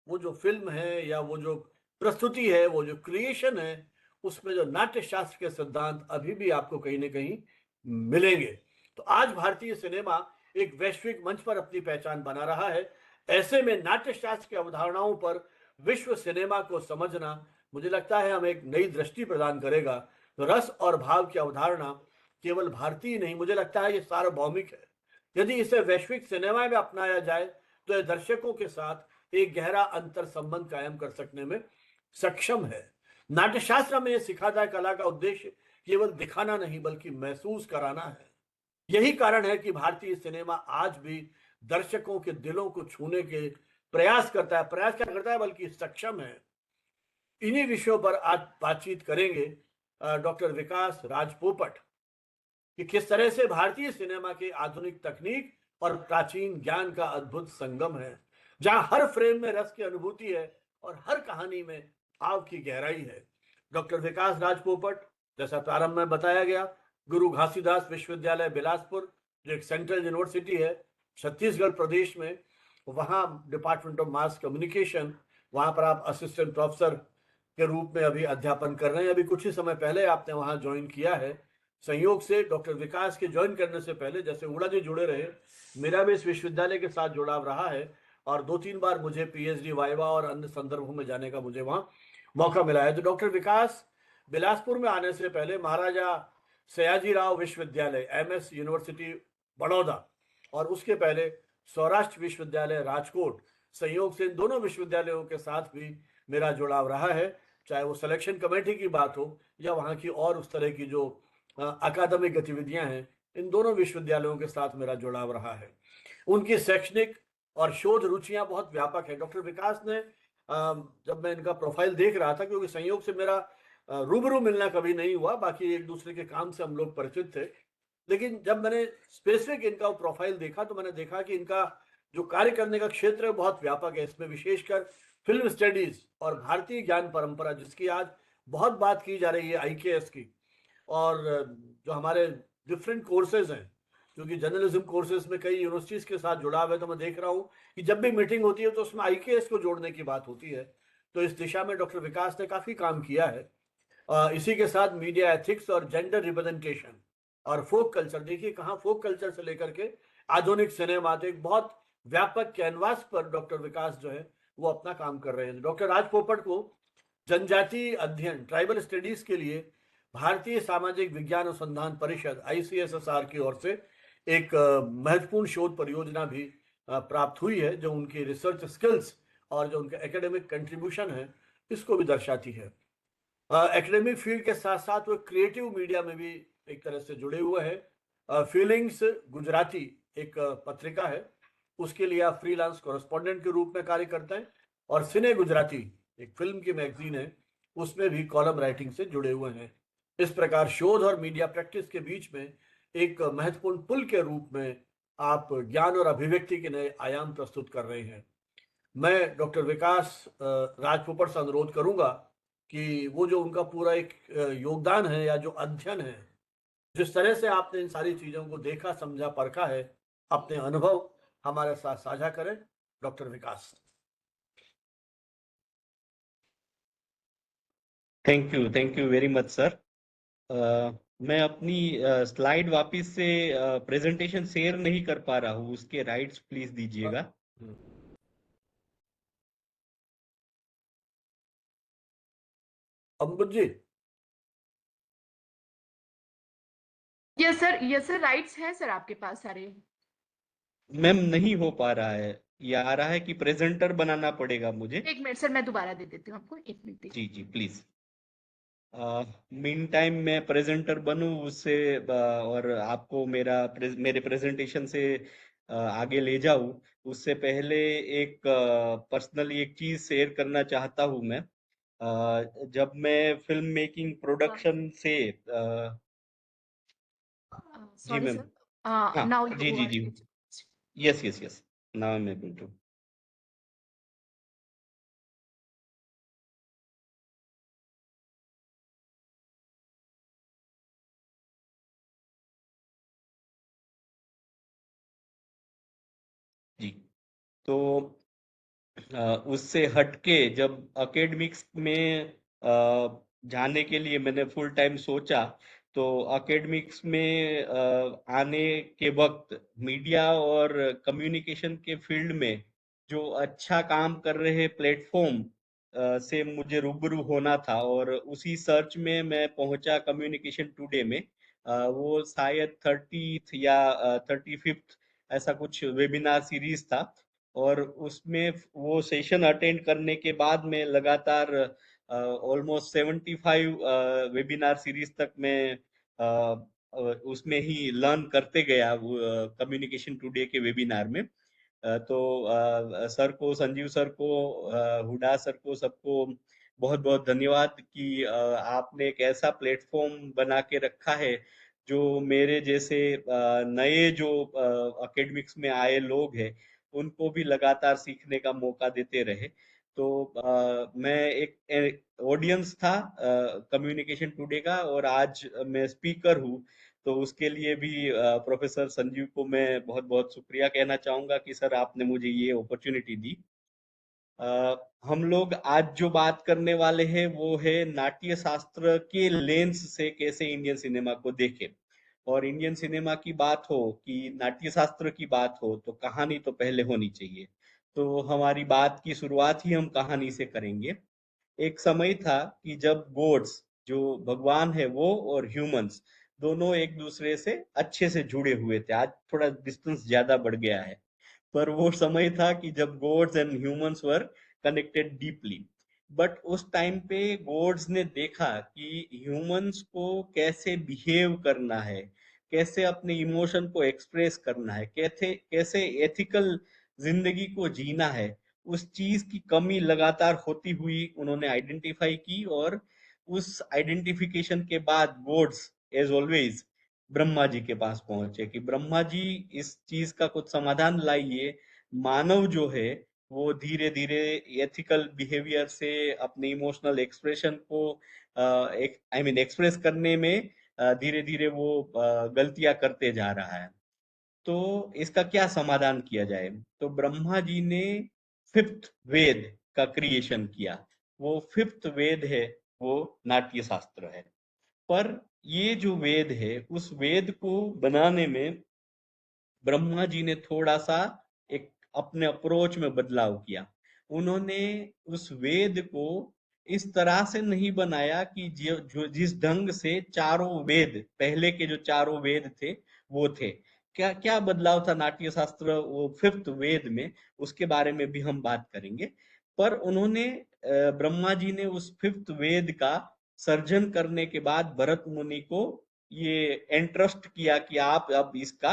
वो जो फिल्म है या वो जो प्रस्तुति है, वो जो क्रिएशन है, उसमें जो नाट्य शास्त्र के सिद्धांत अभी भी आपको कहीं ना कहीं मिलेंगे। तो आज भारतीय सिनेमा एक वैश्विक मंच पर अपनी पहचान बना रहा है। ऐसे में नाट्य शास्त्र की अवधारणाओं पर विश्व सिनेमा को समझना मुझे लगता है हमें एक नई दृष्टि प्रदान करेगा। तो रस और भाव की अवधारणा केवल भारतीय नहीं, मुझे लगता है ये सार्वभौमिक है। यदि इसे वैश्विक सिनेमा में अपनाया जाए तो यह दर्शकों के साथ एक गहरा अंतर संबंध कायम कर सकने में सक्षम है। नाट्यशास्त्र में यह सिखाता है कला का उद्देश्य केवल दिखाना नहीं बल्कि महसूस कराना है। यही कारण है कि भारतीय सिनेमा आज भी दर्शकों के दिलों को छूने के प्रयास करता है। प्रयास क्या करता है बल्कि सक्षम है। इन्हीं विषयों पर आज बातचीत करेंगे डॉक्टर विकास राज पोपट कि किस तरह से भारतीय सिनेमा के आधुनिक तकनीक और प्राचीन ज्ञान का अद्भुत संगम है, जहां हर फ्रेम में रस की अनुभूति है और हर कहानी में भाव की गहराई है। डॉक्टर विकास राज पोपट, जैसा प्रारंभ में बताया गया, गुरु घासीदास विश्वविद्यालय बिलासपुर जो एक सेंट्रल यूनिवर्सिटी है छत्तीसगढ़ प्रदेश में, वहां डिपार्टमेंट ऑफ मास कम्युनिकेशन, वहां पर आप असिस्टेंट प्रोफेसर के रूप में अभी अध्यापन कर रहे हैं। अभी कुछ ही समय पहले आपने वहां ज्वाइन किया है। संयोग से डॉक्टर विकास के ज्वाइन करने से पहले जैसे हुडा जी जुड़े रहे, मेरा भी इस विश्वविद्यालय के साथ जुड़ाव रहा है और 2-3 बार मुझे पीएचडी वाइवा और अन्य संदर्भों में जाने का मुझे वहां मौका मिला है। तो डॉक्टर विकास बिलासपुर में आने से पहले महाराजा सयाजीराव विश्वविद्यालय MS यूनिवर्सिटी बड़ौदा और उसके पहले सौराष्ट्र विश्वविद्यालय राजकोट, संयोग से इन दोनों विश्वविद्यालयों के साथ भी मेरा जुड़ाव रहा है, चाहे वो सिलेक्शन कमेटी की बात हो या वहाँ की और उस तरह की जो अकादमिक गतिविधियां हैं, इन दोनों विश्वविद्यालयों के साथ मेरा जुड़ाव रहा है। उनकी शैक्षणिक और शोध रुचियां बहुत व्यापक है। डॉक्टर विकास ने जब मैं इनका प्रोफाइल देख रहा था, क्योंकि संयोग से मेरा रूबरू मिलना कभी नहीं हुआ, बाकी एक दूसरे के काम से हम लोग परिचित थे, लेकिन जब मैंने स्पेसिफिक इनका प्रोफाइल देखा तो मैंने देखा कि इनका जो कार्य करने का क्षेत्र है बहुत व्यापक है। इसमें विशेषकर फिल्म स्टडीज और भारतीय ज्ञान परंपरा, जिसकी आज बहुत बात की जा रही है, IKS की, और जो हमारे डिफरेंट कोर्सेज हैं, क्योंकि जर्नलिज्म कोर्सेज में कई यूनिवर्सिटीज के साथ जुड़ाव है, तो मैं देख रहा हूँ कि जब भी मीटिंग होती है तो उसमें IKS को जोड़ने की बात होती है। तो इस दिशा में डॉक्टर विकास ने काफी काम किया है। इसी के साथ मीडिया एथिक्स और जेंडर रिप्रेजेंटेशन और फोक कल्चर, देखिए कहाँ फोक कल्चर से लेकर के आधुनिक सिनेमा, तो एक बहुत व्यापक कैनवास पर डॉक्टर विकास जो है वो अपना काम कर रहे हैं। डॉक्टर राज पोपट को जनजातीय अध्ययन, ट्राइबल स्टडीज के लिए भारतीय सामाजिक विज्ञान अनुसंधान परिषद ICSSR की ओर से एक महत्वपूर्ण शोध परियोजना भी प्राप्त हुई है, जो उनकी रिसर्च स्किल्स और जो उनका एकेडमिक कंट्रीब्यूशन है इसको भी दर्शाती है। एकेडमिक फील्ड के साथ साथ वो क्रिएटिव मीडिया में भी एक तरह से जुड़े हुए हैं। फीलिंग्स गुजराती एक पत्रिका है, उसके लिए आप फ्रीलांस कॉरेस्पॉन्डेंट के रूप में कार्य करते हैं, और सिने गुजराती एक फिल्म की मैगजीन है, उसमें भी कॉलम राइटिंग से जुड़े हुए हैं। इस प्रकार शोध और मीडिया प्रैक्टिस के बीच में एक महत्वपूर्ण पुल के रूप में आप ज्ञान और अभिव्यक्ति के नए आयाम प्रस्तुत कर रहे हैं। मैं डॉक्टर विकास राज पोपट से अनुरोध करूंगा कि वो जो उनका पूरा एक योगदान है या जो अध्ययन है, जिस तरह से आपने इन सारी चीजों को देखा, समझा, परखा है, अपने अनुभव हमारे साथ साझा करें। Doctor Vikas. Thank you very much sir. मैं अपनी स्लाइड वापस से प्रेजेंटेशन शेयर नहीं कर पा रहा हूँ, उसके राइट्स प्लीज दीजिएगा। अम्बुज जी। यस सर, राइट्स हैं सर आपके पास सारे। मैम नहीं हो पा रहा है, ये आ रहा है कि प्रेजेंटर बनाना पड़ेगा मुझे। एक मिनट सर, मैं दोबारा दे देती हूँ आपको, एक मिनट दीजिए। जी जी प्लीज। मीन टाइम मैं प्रेजेंटर बनूं उससे और आपको मेरे प्रेजेंटेशन से आगे ले जाऊं, उससे पहले एक पर्सनली एक चीज शेयर करना चाहता हूं मैं। जब मैं फिल्म मेकिंग प्रोडक्शन से जी सॉरी मैम। सर, हाँ नाउ जी यू जी आर। जी yes yes yes now I am able to. जी तो उससे हटके जब एकेडमिक्स में जाने के लिए मैंने फुल टाइम सोचा, तो एकेडमिक्स में आने के वक्त मीडिया और कम्युनिकेशन के फील्ड में जो अच्छा काम कर रहे प्लेटफॉर्म से मुझे रूबरू होना था, और उसी सर्च में मैं पहुंचा कम्युनिकेशन टुडे में। वो शायद 30th या 35th ऐसा कुछ वेबिनार सीरीज था, और उसमें वो सेशन अटेंड करने के बाद में लगातार ऑलमोस्ट 75 वेबिनार सीरीज तक मैं उसमें ही लर्न करते गया कम्युनिकेशन टुडे के वेबिनार में। तो सर को, संजीव सर को, हुडा सर को, सबको बहुत बहुत धन्यवाद कि आपने एक ऐसा प्लेटफॉर्म बना के रखा है जो मेरे जैसे नए जो एकेडमिक्स में आए लोग हैं उनको भी लगातार सीखने का मौका देते रहे। तो मैं एक ऑडियंस था कम्युनिकेशन टुडे का, और आज मैं स्पीकर हूँ। तो उसके लिए भी प्रोफेसर संजीव को मैं बहुत बहुत शुक्रिया कहना चाहूंगा कि सर आपने मुझे ये अपॉर्चुनिटी दी। हम लोग आज जो बात करने वाले हैं वो है नाट्य शास्त्र के लेंस से कैसे इंडियन सिनेमा को देखें। और इंडियन सिनेमा की बात हो कि नाट्य शास्त्र की बात हो तो कहानी तो पहले होनी चाहिए। तो हमारी बात की शुरुआत ही हम कहानी से करेंगे। एक समय था कि जब गॉड्स, जो भगवान है, वो और ह्यूमंस दोनों एक दूसरे से अच्छे से जुड़े हुए थे। आज थोड़ा डिस्टेंस ज्यादा बढ़ गया है, पर वो समय था कि जब gods and humans were connected deeply. But उस टाइम पे गॉड्स ने देखा कि ह्यूमंस को कैसे बिहेव करना है, कैसे अपने इमोशन को एक्सप्रेस करना है, कैसे कैसे एथिकल जिंदगी को जीना है, उस चीज की कमी लगातार होती हुई उन्होंने आइडेंटिफाई की। और उस आइडेंटिफिकेशन के बाद God's as always Brahma ji के पास पहुंचे कि ब्रह्मा जी इस चीज का कुछ समाधान लाइए मानव जो है वो धीरे धीरे एथिकल बिहेवियर से अपने इमोशनल एक्सप्रेशन को एक्सप्रेस करने में धीरे धीरे वो गलतियां करते जा रहा है। तो इसका क्या समाधान किया जाए? तो ब्रह्मा जी ने फिफ्थ वेद का क्रिएशन किया। वो फिफ्थ वेद है, वो नाट्य शास्त्र है। पर ये जो वेद है, उस वेद को बनाने में ब्रह्मा जी ने थोड़ा सा एक अपने अप्रोच में बदलाव किया। उन्होंने उस वेद को इस तरह से नहीं बनाया कि जो जिस ढंग से चारों वेद, पहले के जो चारों वेद थे वो थे। क्या क्या बदलाव था नाट्य शास्त्र वो फिफ्थ वेद में, उसके बारे में भी हम बात करेंगे। पर उन्होंने ब्रह्मा जी ने उस फिफ्थ वेद का सर्जन करने के बाद भरत मुनि को ये एंट्रस्ट किया कि आप अब इसका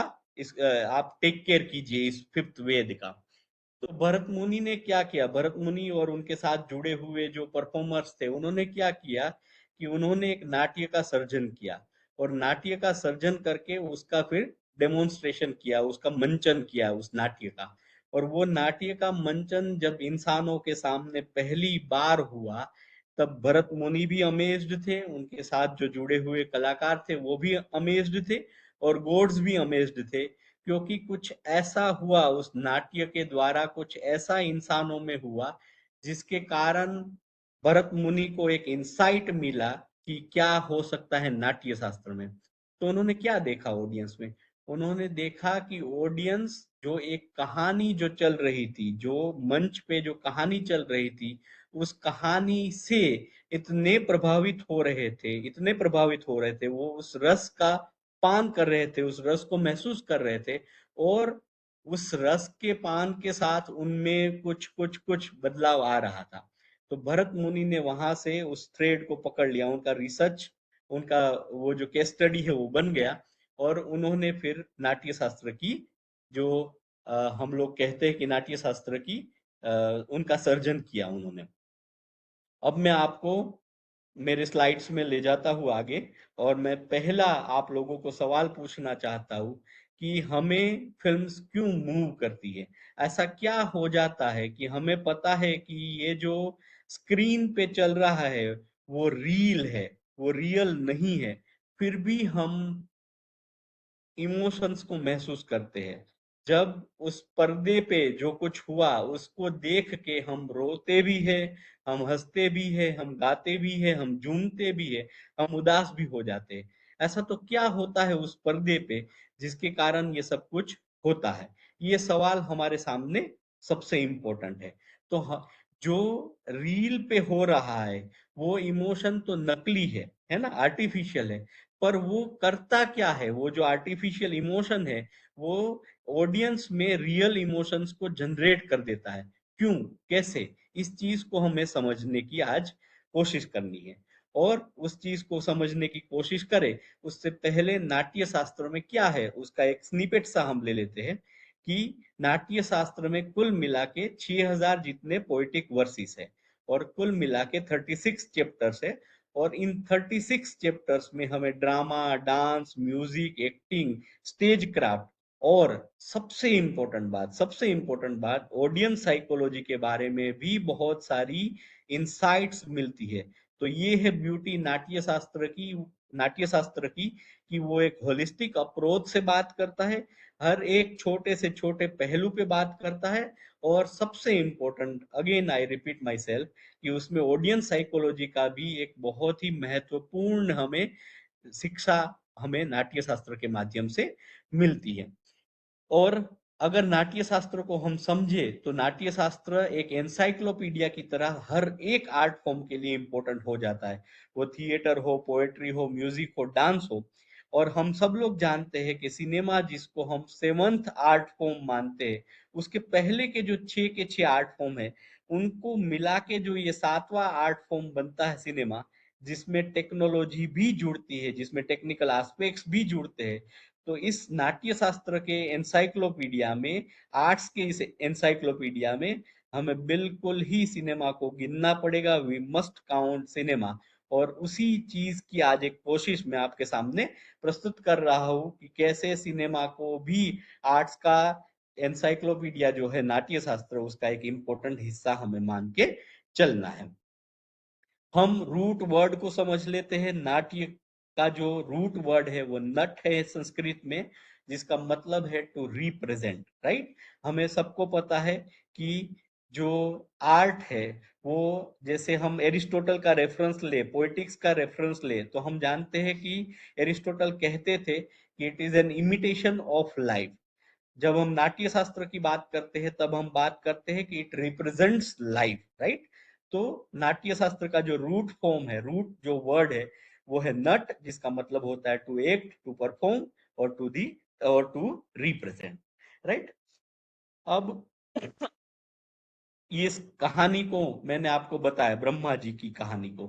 आप टेक केयर कीजिए इस फिफ्थ वेद का। तो भरत मुनि ने क्या किया? भरत मुनि और उनके साथ जुड़े हुए जो परफॉर्मर्स थे, उन्होंने क्या किया कि उन्होंने एक नाट्य का सर्जन किया, और नाट्य का सर्जन करके उसका फिर डेमोन्स्ट्रेशन किया, उसका मंचन किया उस नाट्य का। और वो नाट्य का मंचन जब इंसानों के सामने पहली बार हुआ, तब भरत मुनि भी अमेज्ड थे, उनके साथ जो जुड़े हुए कलाकार थे वो भी अमेज्ड थे, और गॉड्स भी अमेज्ड थे। क्योंकि कुछ ऐसा हुआ उस नाट्य के द्वारा, कुछ ऐसा इंसानों में हुआ जिसके कारण भरत मुनि को एक इंसाइट मिला कि क्या हो सकता है नाट्य शास्त्र में। तो उन्होंने क्या देखा ऑडियंस में? उन्होंने देखा कि ऑडियंस जो एक कहानी जो चल रही थी, जो मंच पे जो कहानी चल रही थी, उस कहानी से इतने प्रभावित हो रहे थे, इतने प्रभावित हो रहे थे, वो उस रस का पान कर रहे थे, उस रस को महसूस कर रहे थे, और उस रस के पान के साथ उनमें कुछ कुछ कुछ बदलाव आ रहा था। तो भरत मुनि ने वहां से उस थ्रेड को पकड़ लिया, उनका रिसर्च, उनका वो जो केस स्टडी है वो बन गया, और उन्होंने फिर नाट्य शास्त्र की जो हम लोग कहते हैं कि नाट्य शास्त्र की उनका सर्जन किया उन्होंने। अब मैं आपको मेरे स्लाइड्स में ले जाता हूँ आगे, और मैं पहला आप लोगों को सवाल पूछना चाहता हूँ कि हमें फिल्म्स क्यों मूव करती है? ऐसा क्या हो जाता है कि हमें पता है कि ये जो स्क्रीन पे चल रहा है वो रील है, वो रियल नहीं है, फिर भी हम इमोशंस को महसूस करते हैं। जब उस पर्दे पे जो कुछ हुआ उसको देख के हम रोते भी है, हम हंसते भी है, हम गाते भी है, हम झूमते भी है, हम उदास भी हो जाते हैं। ऐसा तो क्या होता है उस पर्दे पे जिसके कारण ये सब कुछ होता है? ये सवाल हमारे सामने सबसे इम्पोर्टेंट है। तो जो रील पे हो रहा है वो इमोशन तो नकली है ना, आर्टिफिशियल है। पर वो करता क्या है? वो जो आर्टिफिशियल इमोशन है वो ऑडियंस में रियल इमोशंस को जनरेट कर देता है। क्यों? कैसे? इस चीज को हमें समझने की आज कोशिश करनी है। और उस चीज को समझने की कोशिश करें उससे पहले नाट्य शास्त्र में क्या है उसका एक स्निपेट सा हम ले लेते हैं कि नाट्य शास्त्र में कुल मिला के 6000 जितने पोएटिक वर्सेस है, और कुल मिला के 36 चैप्टर्स है। और इन 36 चैप्टर्स में हमें drama, dance, music, acting, stage craft, और सबसे इंपॉर्टेंट बात ऑडियंस साइकोलॉजी के बारे में भी बहुत सारी इंसाइट्स मिलती है। तो ये है ब्यूटी नाट्य शास्त्र की कि वो एक होलिस्टिक अप्रोच से बात करता है, हर एक छोटे से छोटे पहलू पे बात करता है। और सबसे important, again I repeat my self, कि उसमें ऑडियंस साइकोलॉजी का भी एक बहुत ही महत्वपूर्ण हमें शिक्षा हमें नाट्य शास्त्र के माध्यम से मिलती है। और अगर नाट्य शास्त्र को हम समझे तो नाट्य शास्त्र एक एनसाइक्लोपीडिया की तरह हर एक आर्ट फॉर्म के लिए इंपॉर्टेंट हो जाता है, वो थिएटर हो, पोएट्री हो, म्यूजिक हो, डांस हो। और हम सब लोग जानते हैं कि सिनेमा जिसको हम सेवंथ आर्ट फॉर्म मानते हैं, उसके पहले के जो 6 के 6 आर्ट फॉर्म है उनको मिला के जो ये 7वां आर्ट फॉर्म बनता है सिनेमा, जिसमें टेक्नोलॉजी भी जुड़ती है, जिसमें टेक्निकल एस्पेक्ट्स भी जुड़ते हैं। तो इस नाट्य शास्त्र के एनसाइक्लोपीडिया में, आर्ट्स के इस एनसाइक्लोपीडिया में हमें बिल्कुल ही सिनेमा को गिनना पड़ेगा। We must count cinema. और उसी चीज की आज एक कोशिश मैं आपके सामने प्रस्तुत कर रहा हूं कि कैसे सिनेमा को भी आर्ट्स का एनसाइक्लोपीडिया जो है नाट्य शास्त्र, उसका एक इम्पोर्टेंट हिस्सा हमें मान के चलना है। हम रूट वर्ड को समझ लेते हैं। नाट्य का जो रूट वर्ड है वो नट है संस्कृत में, जिसका मतलब है टू रिप्रेजेंट, राइट। हमें सबको पता है कि जो आर्ट है वो, जैसे हम एरिस्टोटल का रेफरेंस ले, पोएटिक्स का रेफरेंस ले, तो हम जानते हैं कि एरिस्टोटल कहते थे कि it is an imitation of life. जब हम नाट्य शास्त्र की बात करते हैं तब हम बात करते हैं कि इट रिप्रेजेंट्स लाइफ, राइट। तो नाट्य शास्त्र का जो रूट फॉर्म है, रूट जो वर्ड है वो है नट, जिसका मतलब होता है टू एक्ट, टू परफॉर्म और टू रिप्रेजेंट, राइट। अब इस कहानी को मैंने आपको बताया, ब्रह्मा जी की कहानी को।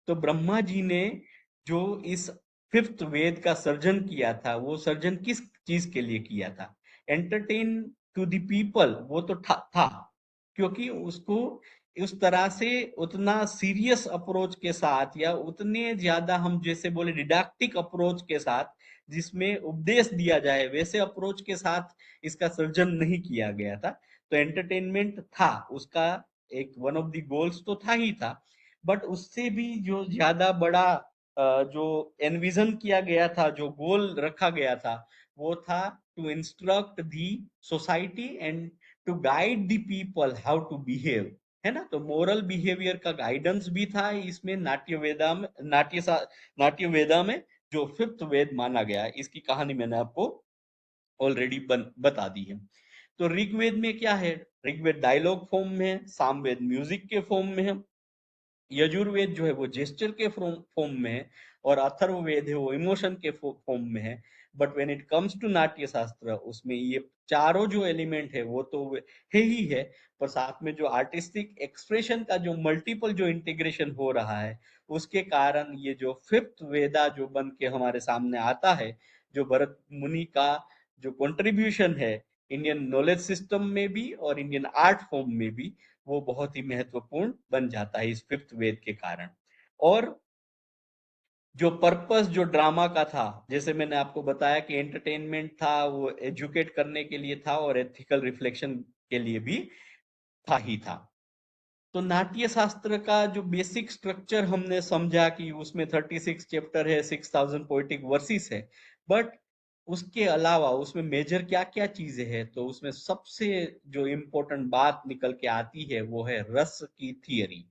तो ब्रह्मा जी ने जो इस फिफ्थ वेद का सर्जन किया था, वो सर्जन किस चीज के लिए किया था? एंटरटेन टू द पीपल, वो तो था, क्योंकि उसको उस तरह से उतना सीरियस अप्रोच के साथ, या उतने ज्यादा हम जैसे बोले डिडक्टिक अप्रोच के साथ जिसमें उपदेश दिया जाए, वैसे अप्रोच के साथ इसका सर्जन नहीं किया गया था। तो एंटरटेनमेंट था उसका, एक वन ऑफ द गोल्स तो था ही था, बट उससे भी जो ज्यादा बड़ा जो एनविजन किया गया था, जो गोल रखा गया था, वो था to instruct the society and to guide the people how to behave, है ना। तो मोरल बिहेवियर का गाइडेंस भी था इसमें। नाट्य वेदा में जो फिफ्थ वेद माना गया है, इसकी कहानी मैंने आपको ऑलरेडी बता दी है। तो ऋग्वेद में क्या है? ऋग्वेद डायलॉग फॉर्म में है, सामवेद म्यूजिक के फॉर्म में है, यजुर्वेद जो है वो जेस्चर के फॉर्म में है, और अथर्ववेद है वो इमोशन के फॉर्म में है। But when it comes to Natya Shastra, उसमें ये चारों जो एलिमेंट है वो तो है ही है, पर साथ में जो आर्टिस्टिक एक्सप्रेशन का जो मल्टीपल जो इंटीग्रेशन हो रहा है, उसके कारण ये जो फिफ्थ वेदा जो बन के हमारे सामने आता है, जो भरत मुनि का जो कंट्रीब्यूशन है इंडियन नॉलेज सिस्टम में भी और इंडियन आर्ट फॉर्म में भी, वो बहुत ही महत्वपूर्ण बन जाता है इस फिफ्थ वेद के कारण। और जो पर्पस जो ड्रामा का था, जैसे मैंने आपको बताया कि एंटरटेनमेंट था, वो एजुकेट करने के लिए था, और एथिकल रिफ्लेक्शन के लिए भी था ही था। तो नाट्य शास्त्र का जो बेसिक स्ट्रक्चर हमने समझा कि उसमें 36 चैप्टर है, 6000 पोएटिक वर्सेस है, बट उसके अलावा उसमें मेजर क्या क्या चीजें हैं? तो उसमें सबसे जो इम्पोर्टेंट बात निकल के आती है वो है रस की थियरी,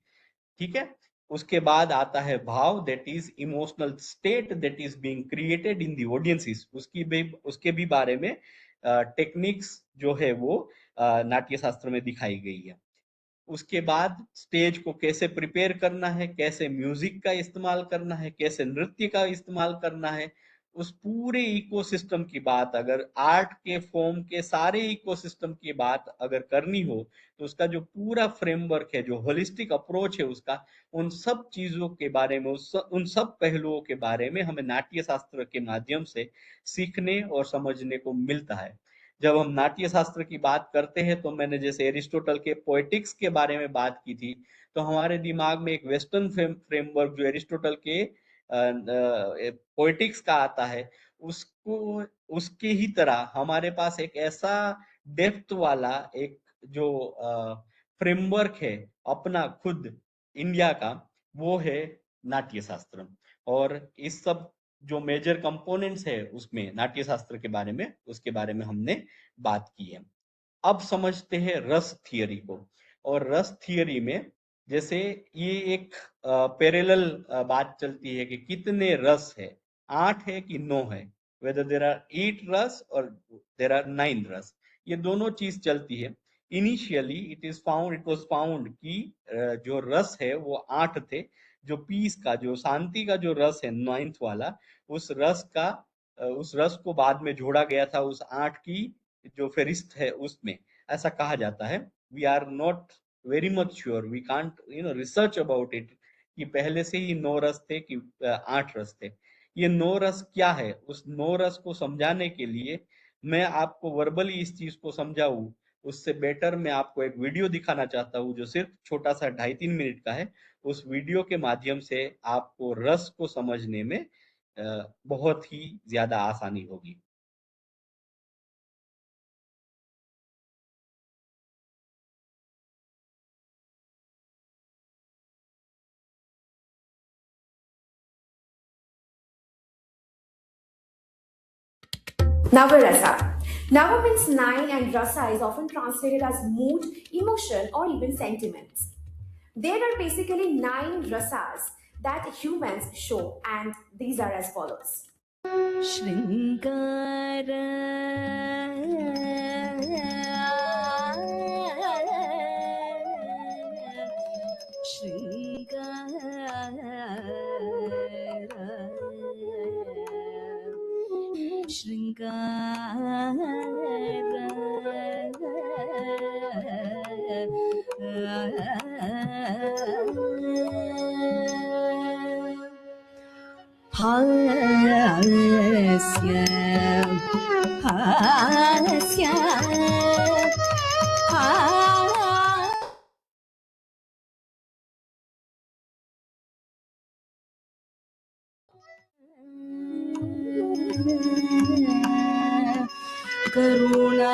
ठीक है। उसके बाद आता है भाव, that is emotional state that is being created in the audiences, उसके भी बारे में टेक्निक्स जो है वो नाट्य शास्त्र में दिखाई गई है। उसके बाद स्टेज को कैसे प्रिपेयर करना है, कैसे म्यूजिक का इस्तेमाल करना है, कैसे नृत्य का इस्तेमाल करना है, उस पूरे इकोसिस्टम की बात, अगर आर्ट के फॉर्म के सारे इकोसिस्टम की बात अगर करनी हो, तो उसका जो पूरा फ्रेमवर्क है, जो होलिस्टिक अप्रोच है उसका, उन सब चीजों के बारे में, उन सब पहलुओं के बारे में हमें नाट्य शास्त्र के माध्यम से सीखने और समझने को मिलता है। जब हम नाट्य शास्त्र की बात करते हैं, तो मैंने जैसे एरिस्टोटल के पोएटिक्स के बारे में बात की थी, तो हमारे दिमाग में एक वेस्टर्न फ्रेमवर्क जो एरिस्टोटल के पोएटिक्स का आता है, उसको उसके ही तरह हमारे पास एक ऐसा डेप्थ वाला एक जो फ्रेमवर्क है अपना खुद इंडिया का, वो है नाट्य शास्त्र। और इस सब जो मेजर कंपोनेंट्स है उसमें नाट्य शास्त्र के बारे में, उसके बारे में हमने बात की है। अब समझते हैं रस थियरी को। और रस थियरी में जैसे ये एक पैरेलल बात चलती है कि कितने रस है, 8 है कि 9 है, वेदर देर आर 8 रस और देर आर 9 रस, ये दोनों चीज चलती है। इनिशियली इट वाज फाउंड कि जो रस है वो 8 थे, जो पीस का, जो शांति का जो रस है 9th वाला, उस रस को बाद में जोड़ा गया था उस 8 की जो फेरिस्त है उसमें, ऐसा कहा जाता है। We are not very much sure, we can't research about it कि पहले से ही 9 रस थे कि 8 रस थे। ये 9 रस क्या है, उस 9 रस को समझाने के लिए मैं आपको वर्बली इस चीज को समझाऊं, उससे बेटर मैं आपको एक वीडियो दिखाना चाहता हूँ जो सिर्फ छोटा सा 2.5-3 मिनट का है। उस वीडियो के माध्यम से आपको रस को समझने में बहुत ही ज्यादा आसानी होगी। Navarasa. Nava means 9 and rasa is often translated as mood, emotion, or even sentiments. There are basically 9 rasas that humans show, and these are as follows. Shringara Karuna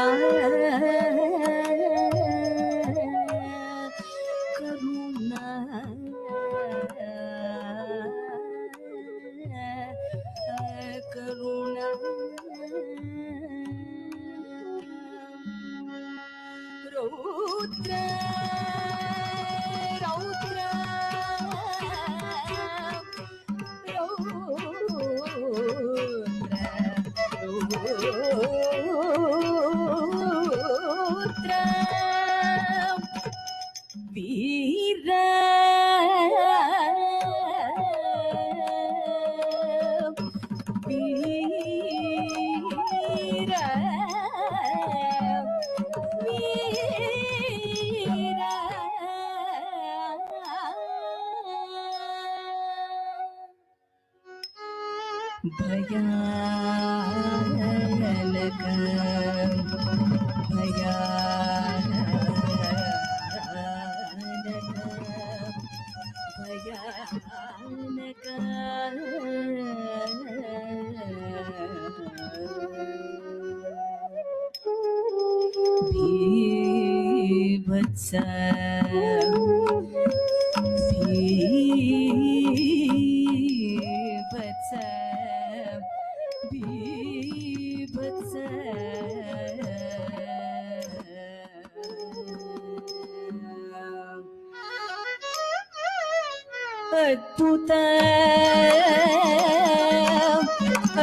Adbhuta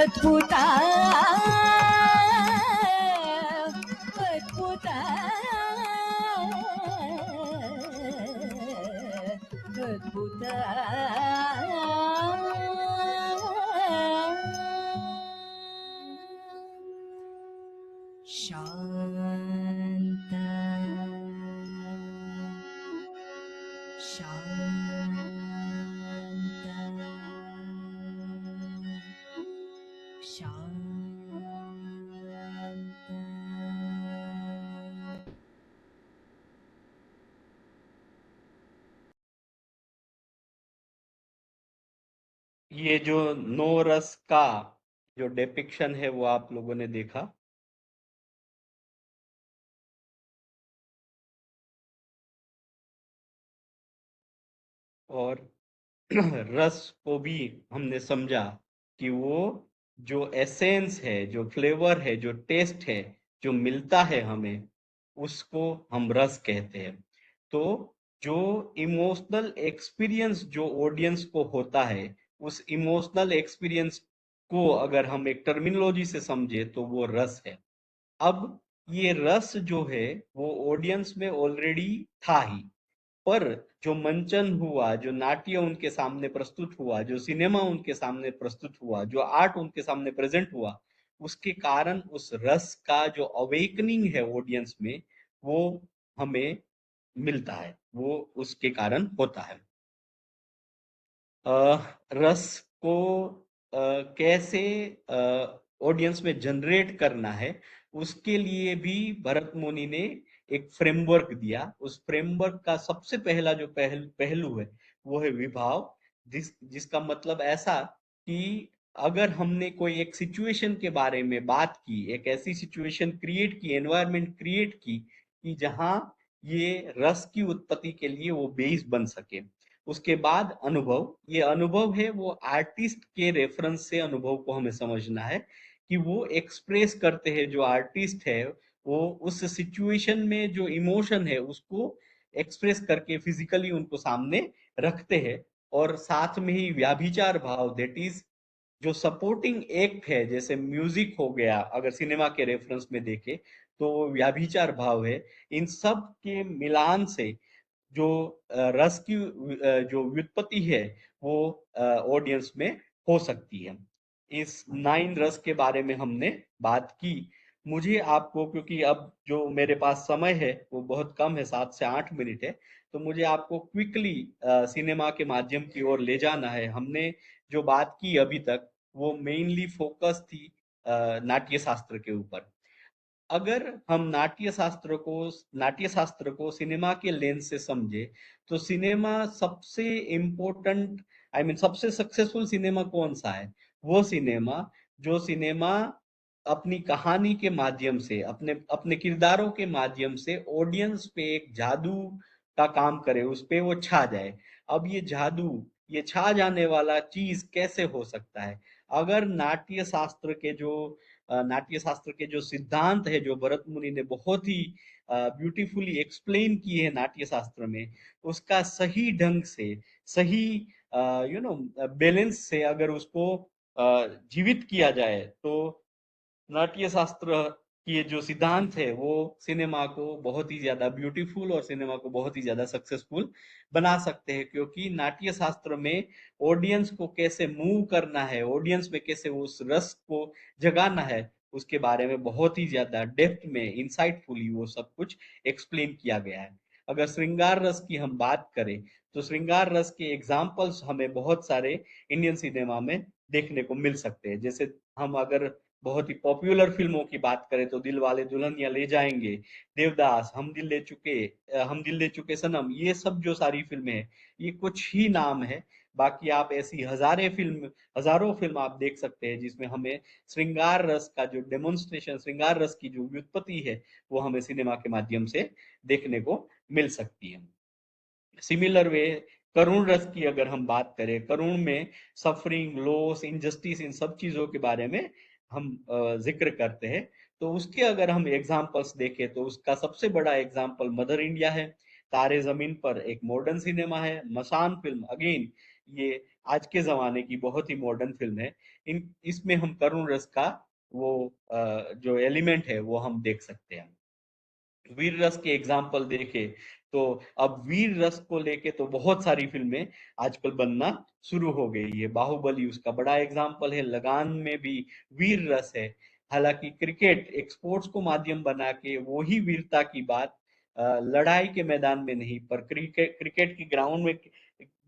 Adbhuta Adbhuta Adbhuta Shanta ये जो 9 रस का जो depiction है वो आप लोगों ने देखा। और रस को भी हमने समझा कि वो जो एसेंस है, जो फ्लेवर है, जो टेस्ट है, जो मिलता है हमें, उसको हम रस कहते हैं। तो जो इमोशनल एक्सपीरियंस जो ऑडियंस को होता है, उस इमोशनल एक्सपीरियंस को अगर हम एक टर्मिनोलॉजी से समझे तो वो रस है। अब ये रस जो है वो ऑडियंस में ऑलरेडी था ही, पर जो मंचन हुआ, जो नाट्य उनके सामने प्रस्तुत हुआ, जो सिनेमा उनके सामने प्रस्तुत हुआ, जो आर्ट उनके सामने प्रेजेंट हुआ, उसके कारण उस रस का जो अवेकनिंग है ऑडियंस में, वो हमें मिलता है, वो उसके कारण होता है। रस को कैसे ऑडियंस में जनरेट करना है, उसके लिए भी भरत मुनि ने एक फ्रेमवर्क दिया। उस फ्रेमवर्क का सबसे पहला जो पहलू है वो है विभाव, जिसका मतलब ऐसा कि अगर हमने कोई एक सिचुएशन के बारे में बात की, एक ऐसी सिचुएशन क्रिएट की, एनवायरनमेंट क्रिएट की कि जहां ये रस की उत्पत्ति के लिए वो बेस बन सके। उसके बाद अनुभव, ये अनुभव है वो आर्टिस्ट के रेफरेंस से अनुभव को हमें समझना है कि वो एक्सप्रेस करते हैं, जो आर्टिस्ट है वो उस सिचुएशन में जो इमोशन है उसको एक्सप्रेस करके फिजिकली उनको सामने रखते हैं। और साथ में ही व्याभिचार भाव, दैट इज जो सपोर्टिंग एक्ट है, जैसे म्यूजिक हो गया, अगर सिनेमा के रेफरेंस में देखें तो व्याभिचार भाव है। इन सब के मिलान से जो रस की जो व्युत्पत्ति है वो ऑडियंस में हो सकती है। इस 9 रस के बारे में हमने बात की। मुझे आपको, क्योंकि अब जो मेरे पास समय है वो बहुत कम है, 7 से 8 मिनट है, तो मुझे आपको क्विकली सिनेमा के माध्यम की ओर ले जाना है। हमने जो बात की अभी तक वो मेनली फोकस थी नाट्य शास्त्र के ऊपर। अगर हम नाट्य शास्त्र को सिनेमा के लेंस से समझे तो सिनेमा सबसे इम्पोर्टेंट, सबसे सक्सेसफुल सिनेमा कौन सा है? वो सिनेमा जो सिनेमा अपनी कहानी के माध्यम से, अपने अपने किरदारों के माध्यम से ऑडियंस पे एक जादू का काम करे, उस पे वो छा जाए। अब ये जादू, ये छा जाने वाला चीज कैसे हो सकता है? अगर नाट्य शास्त्र के जो सिद्धांत है, जो भरत मुनि ने बहुत ही ब्यूटीफुली एक्सप्लेन किए हैं नाट्य शास्त्र में, उसका सही ढंग से, सही बैलेंस से अगर उसको जीवित किया जाए तो नाट्य शास्त्र के जो सिद्धांत है वो सिनेमा को बहुत ही ज्यादा ब्यूटीफुल और सिनेमा को बहुत ही ज्यादा सक्सेसफुल बना सकते हैं। क्योंकि नाट्य शास्त्र में ऑडियंस को कैसे मूव करना है, ऑडियंस में कैसे उस रस को जगाना है, उसके बारे में बहुत ही ज्यादा डेप्थ में, इंसाइटफुली वो सब कुछ एक्सप्लेन किया गया है। अगर श्रृंगार रस की हम बात करें तो श्रृंगार रस के एग्जाम्पल्स हमें बहुत सारे इंडियन सिनेमा में देखने को मिल सकते हैं। जैसे हम अगर बहुत ही पॉपुलर फिल्मों की बात करें तो दिल वाले दुल्हनिया ले जाएंगे, देवदास, हम दिल ले चुके सनम, ये सब जो सारी फिल्में हैं, ये कुछ ही नाम है। बाकी आप ऐसी हजारों फिल्म आप देख सकते हैं जिसमें हमें श्रृंगार रस का जो डेमोन्स्ट्रेशन, श्रृंगार रस की जो व्युत्पत्ति है वो हमें सिनेमा के माध्यम से देखने को मिल सकती है। सिमिलर वे करुण रस की अगर हम बात करें, करुण में सफरिंग, लॉस, इनजस्टिस, इन सब चीजों के बारे में हम जिक्र करते हैं। तो उसके अगर हम एग्जाम्पल्स देखें तो उसका सबसे बड़ा एग्जाम्पल मदर इंडिया है। तारे जमीन पर एक मॉडर्न सिनेमा है। मसान फिल्म, अगेन ये आज के जमाने की बहुत ही मॉडर्न फिल्म है। इसमें हम करुण रस का वो जो एलिमेंट है वो हम देख सकते हैं। वीर रस के एग्जाम्पल देखे तो अब वीर रस को लेके तो बहुत सारी फिल्में आजकल बनना शुरू हो गई है। बाहुबली उसका बड़ा एग्जाम्पल है। लगान में भी वीर रस है। हालांकि क्रिकेट एक स्पोर्ट्स को माध्यम बना के वो ही वीरता की बात लड़ाई के मैदान में नहीं, पर क्रिकेट की ग्राउंड में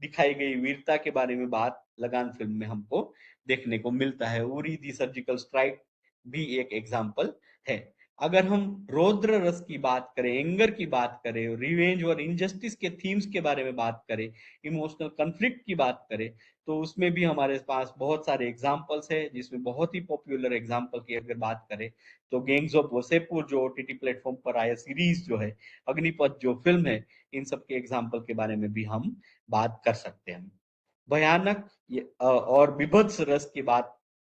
दिखाई गई वीरता के बारे में बात लगान फिल्म में हमको देखने को मिलता है। उरी दी सर्जिकल स्ट्राइक भी एक एग्जाम्पल है। अगर हम रौद्र रस की बात करें, एंगर की बात करें, रिवेंज और इनजस्टिस के थीम्स के बारे में बात करें, इमोशनल कन्फ्लिक्ट की बात करें, तो उसमें भी हमारे पास बहुत सारे एग्जाम्पल्स है। जिसमें बहुत ही पॉपुलर एग्जाम्पल की अगर बात करें तो गैंग्स ऑफ वसेपुर जो ओटीटी प्लेटफॉर्म पर आया सीरीज जो है, अग्निपथ जो फिल्म है, इन सब के एग्जाम्पल के बारे में भी हम बात कर सकते हैं। भयानक और विभत्स रस की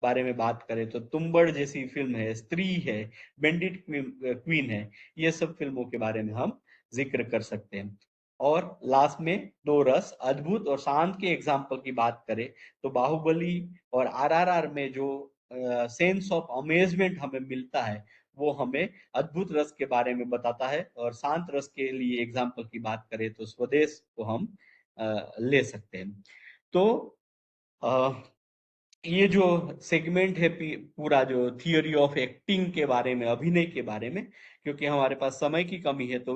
बारे में बात करें तो तुम्बड़ जैसी फिल्म है, स्त्री है, बेंडिट क्वीन है, ये सब फिल्मों के बारे में हम जिक्र कर सकते हैं। और लास्ट में 2 रस, अद्भुत और शांत के एग्जाम्पल की बात करें तो बाहुबली और आरआरआर में जो सेंस ऑफ अमेजमेंट हमें मिलता है वो हमें अद्भुत रस के बारे में बताता है। और शांत रस के लिए एग्जाम्पल की बात करें तो स्वदेश को हम ले सकते हैं। तो ये जो सेगमेंट है पूरा जो थियोरी ऑफ एक्टिंग के बारे में, अभिनय के बारे में, क्योंकि हमारे पास समय की कमी है तो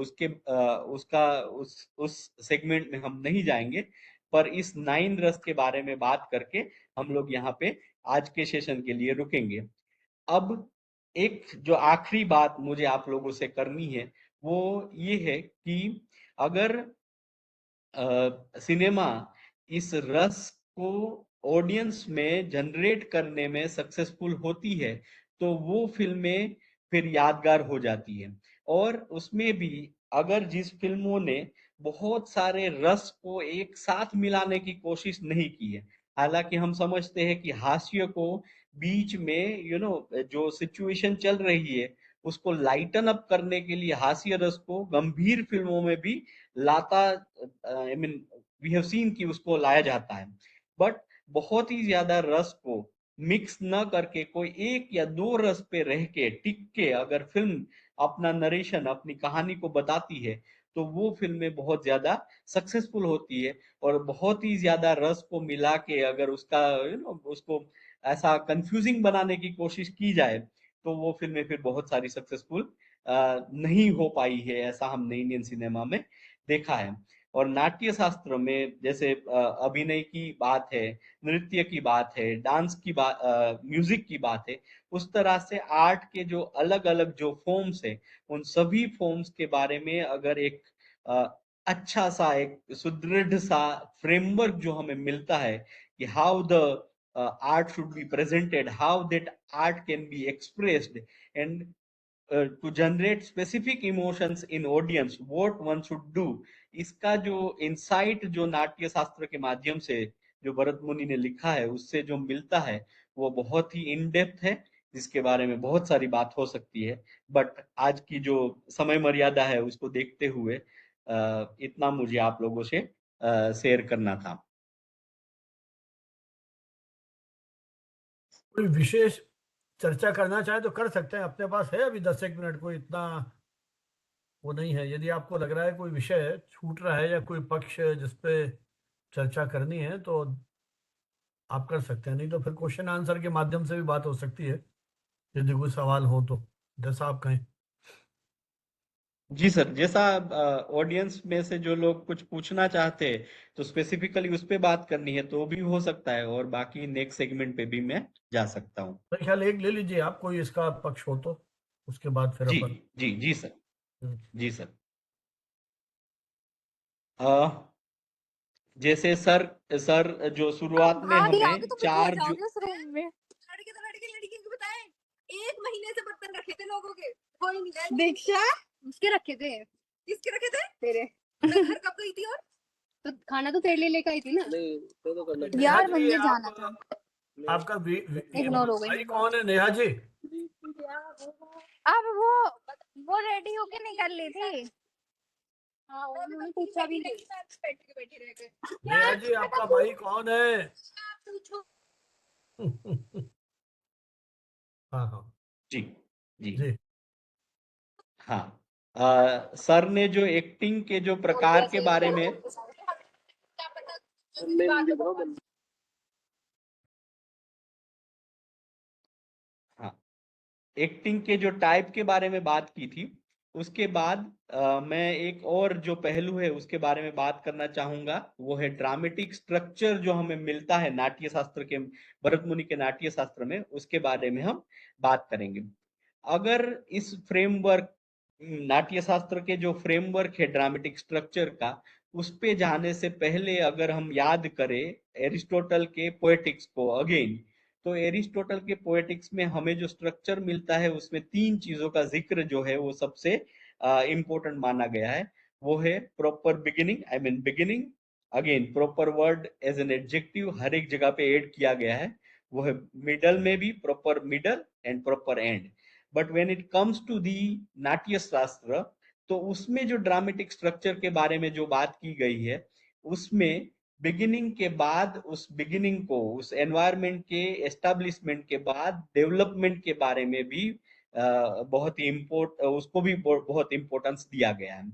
उस सेगमेंट में हम नहीं जाएंगे। पर इस 9 रस के बारे में बात करके हम लोग यहाँ पे आज के सेशन के लिए रुकेंगे। अब एक जो आखिरी बात मुझे आप लोगों से करनी है वो ये है कि अगर सिनेमा इस रस को ऑडियंस में जनरेट करने में सक्सेसफुल होती है तो वो फिल्में फिर यादगार हो जाती है। और उसमें भी अगर जिस फिल्मों ने बहुत सारे रस को एक साथ मिलाने की कोशिश नहीं की है, हालांकि हम समझते हैं कि हास्य को बीच में जो सिचुएशन चल रही है उसको लाइटन अप करने के लिए हास्य रस को गंभीर फिल्मों में भी लाता, I mean we have seen कि उसको लाया जाता है। बट बहुत ही ज्यादा रस को मिक्स न करके कोई एक या दो रस पे रह के टिक के अगर फिल्म अपना नरेशन, अपनी कहानी को बताती है तो वो फिल्में बहुत ज्यादा सक्सेसफुल होती है। और बहुत ही ज्यादा रस को मिला के अगर उसका उसको ऐसा कंफ्यूजिंग बनाने की कोशिश की जाए तो वो फिल्में फिर बहुत सारी सक्सेसफुल नहीं हो पाई है, ऐसा हमने इंडियन सिनेमा में देखा है। और नाट्य शास्त्र में जैसे अभिनय की बात है, नृत्य की बात है, डांस की बात, म्यूजिक की बात है, उस तरह से आर्ट के जो अलग अलग जो फॉर्म्स है उन सभी फॉर्म्स के बारे में अगर एक अ, अच्छा सा एक सुदृढ़ सा फ्रेमवर्क जो हमें मिलता है कि how the art should be presented, how that art can be expressed, and to generate specific emotions in audience, what one should do, इसका जो इंसाइट जो नाट्य शास्त्र के माध्यम से जो भरत मुनि ने लिखा है उससे जो मिलता है वो बहुत ही इन डेप्थ है, जिसके बारे में बहुत सारी बात हो सकती है। बट आज की जो समय मर्यादा है उसको देखते हुए इतना मुझे आप लोगों से शेयर करना था। कोई विशेष चर्चा करना चाहे तो कर सकते हैं, अपने पास है अभी 10 एक मिनट, कोई इतना वो नहीं है। यदि आपको लग रहा है कोई विषय छूट रहा है या कोई पक्ष जिसपे चर्चा करनी है तो आप कर सकते हैं, नहीं तो फिर क्वेश्चन आंसर के माध्यम से भी बात हो सकती है यदि कोई सवाल हो तो, जैसा आप कहें। जी सर, जैसा ऑडियंस में से जो लोग कुछ पूछना चाहते हैं तो स्पेसिफिकली उस पे बात करनी है तो भी हो सकता है, और बाकी नेक्स्ट सेगमेंट पे भी मैं जा सकता हूँ। मेरे ख्याल एक ले लीजिए आप, कोई इसका पक्ष हो तो उसके बाद फिर जी अपन। जी जी सर, हम्म। जी सर। जैसे सर जो शुरुआत में भाभी हमें आओगे तो मैं खो चार जाऊंगी उस रूम में। लड़के तो लड़की को बताए, 1 महीने से बर्तन रखे थे लोगों के, कोई नहीं गया। दीक्षा उसके रखे थे। किसके रखे थे? तेरे। मैं घर कब गई थी? और तो खाना तो तेरे लिए लेकर आई थी ना। नेहा यार जी, मंदिर आप- जाना था। आपका इग्नोर हो गई भाई मेरी कौन है नेहा जी? अब वो रेडी होके निकल ली थी। हाँ उन्होंने पूछा भी नहीं। बैठी रह गए। नेहा जी आपका भाई कौन है? पूछो। हाँ हाँ जी जी जी। हाँ, सर ने जो एक्टिंग के जो प्रकार के बारे में हाँ, एक्टिंग के जो टाइप के बारे में बात की थी, उसके बाद मैं एक और जो पहलू है उसके बारे में बात करना चाहूंगा, वो है ड्रामेटिक स्ट्रक्चर जो हमें मिलता है नाट्य शास्त्र के, भरत मुनि के नाट्य शास्त्र में, उसके बारे में हम बात करेंगे। अगर इस फ्रेमवर्क, नाट्य शास्त्र के जो फ्रेमवर्क है ड्रामेटिक स्ट्रक्चर का, उस पे जाने से पहले अगर हम याद करें एरिस्टोटल के पोएटिक्स को अगेन, तो एरिस्टोटल के पोएटिक्स में हमें जो स्ट्रक्चर मिलता है उसमें 3 चीजों का जिक्र जो है वो सबसे इंपॉर्टेंट माना गया है। वो है proper beginning, I mean beginning, again proper word as an adjective हर एक जगह पे ऐड किया गया है। वो है मिडल में भी proper middle and proper end. But when it comes to the Natya Shastra, तो उसमें जो ड्रामेटिक स्ट्रक्चर के बारे में जो बात की गई है उसमें बिगिनिंग के बाद, उस बिगिनिंग को, उस एनवायरनमेंट के एस्टेब्लिशमेंट के बाद डेवलपमेंट के बारे में भी बहुत ही उसको भी बहुत इंपॉर्टेंस दिया गया है।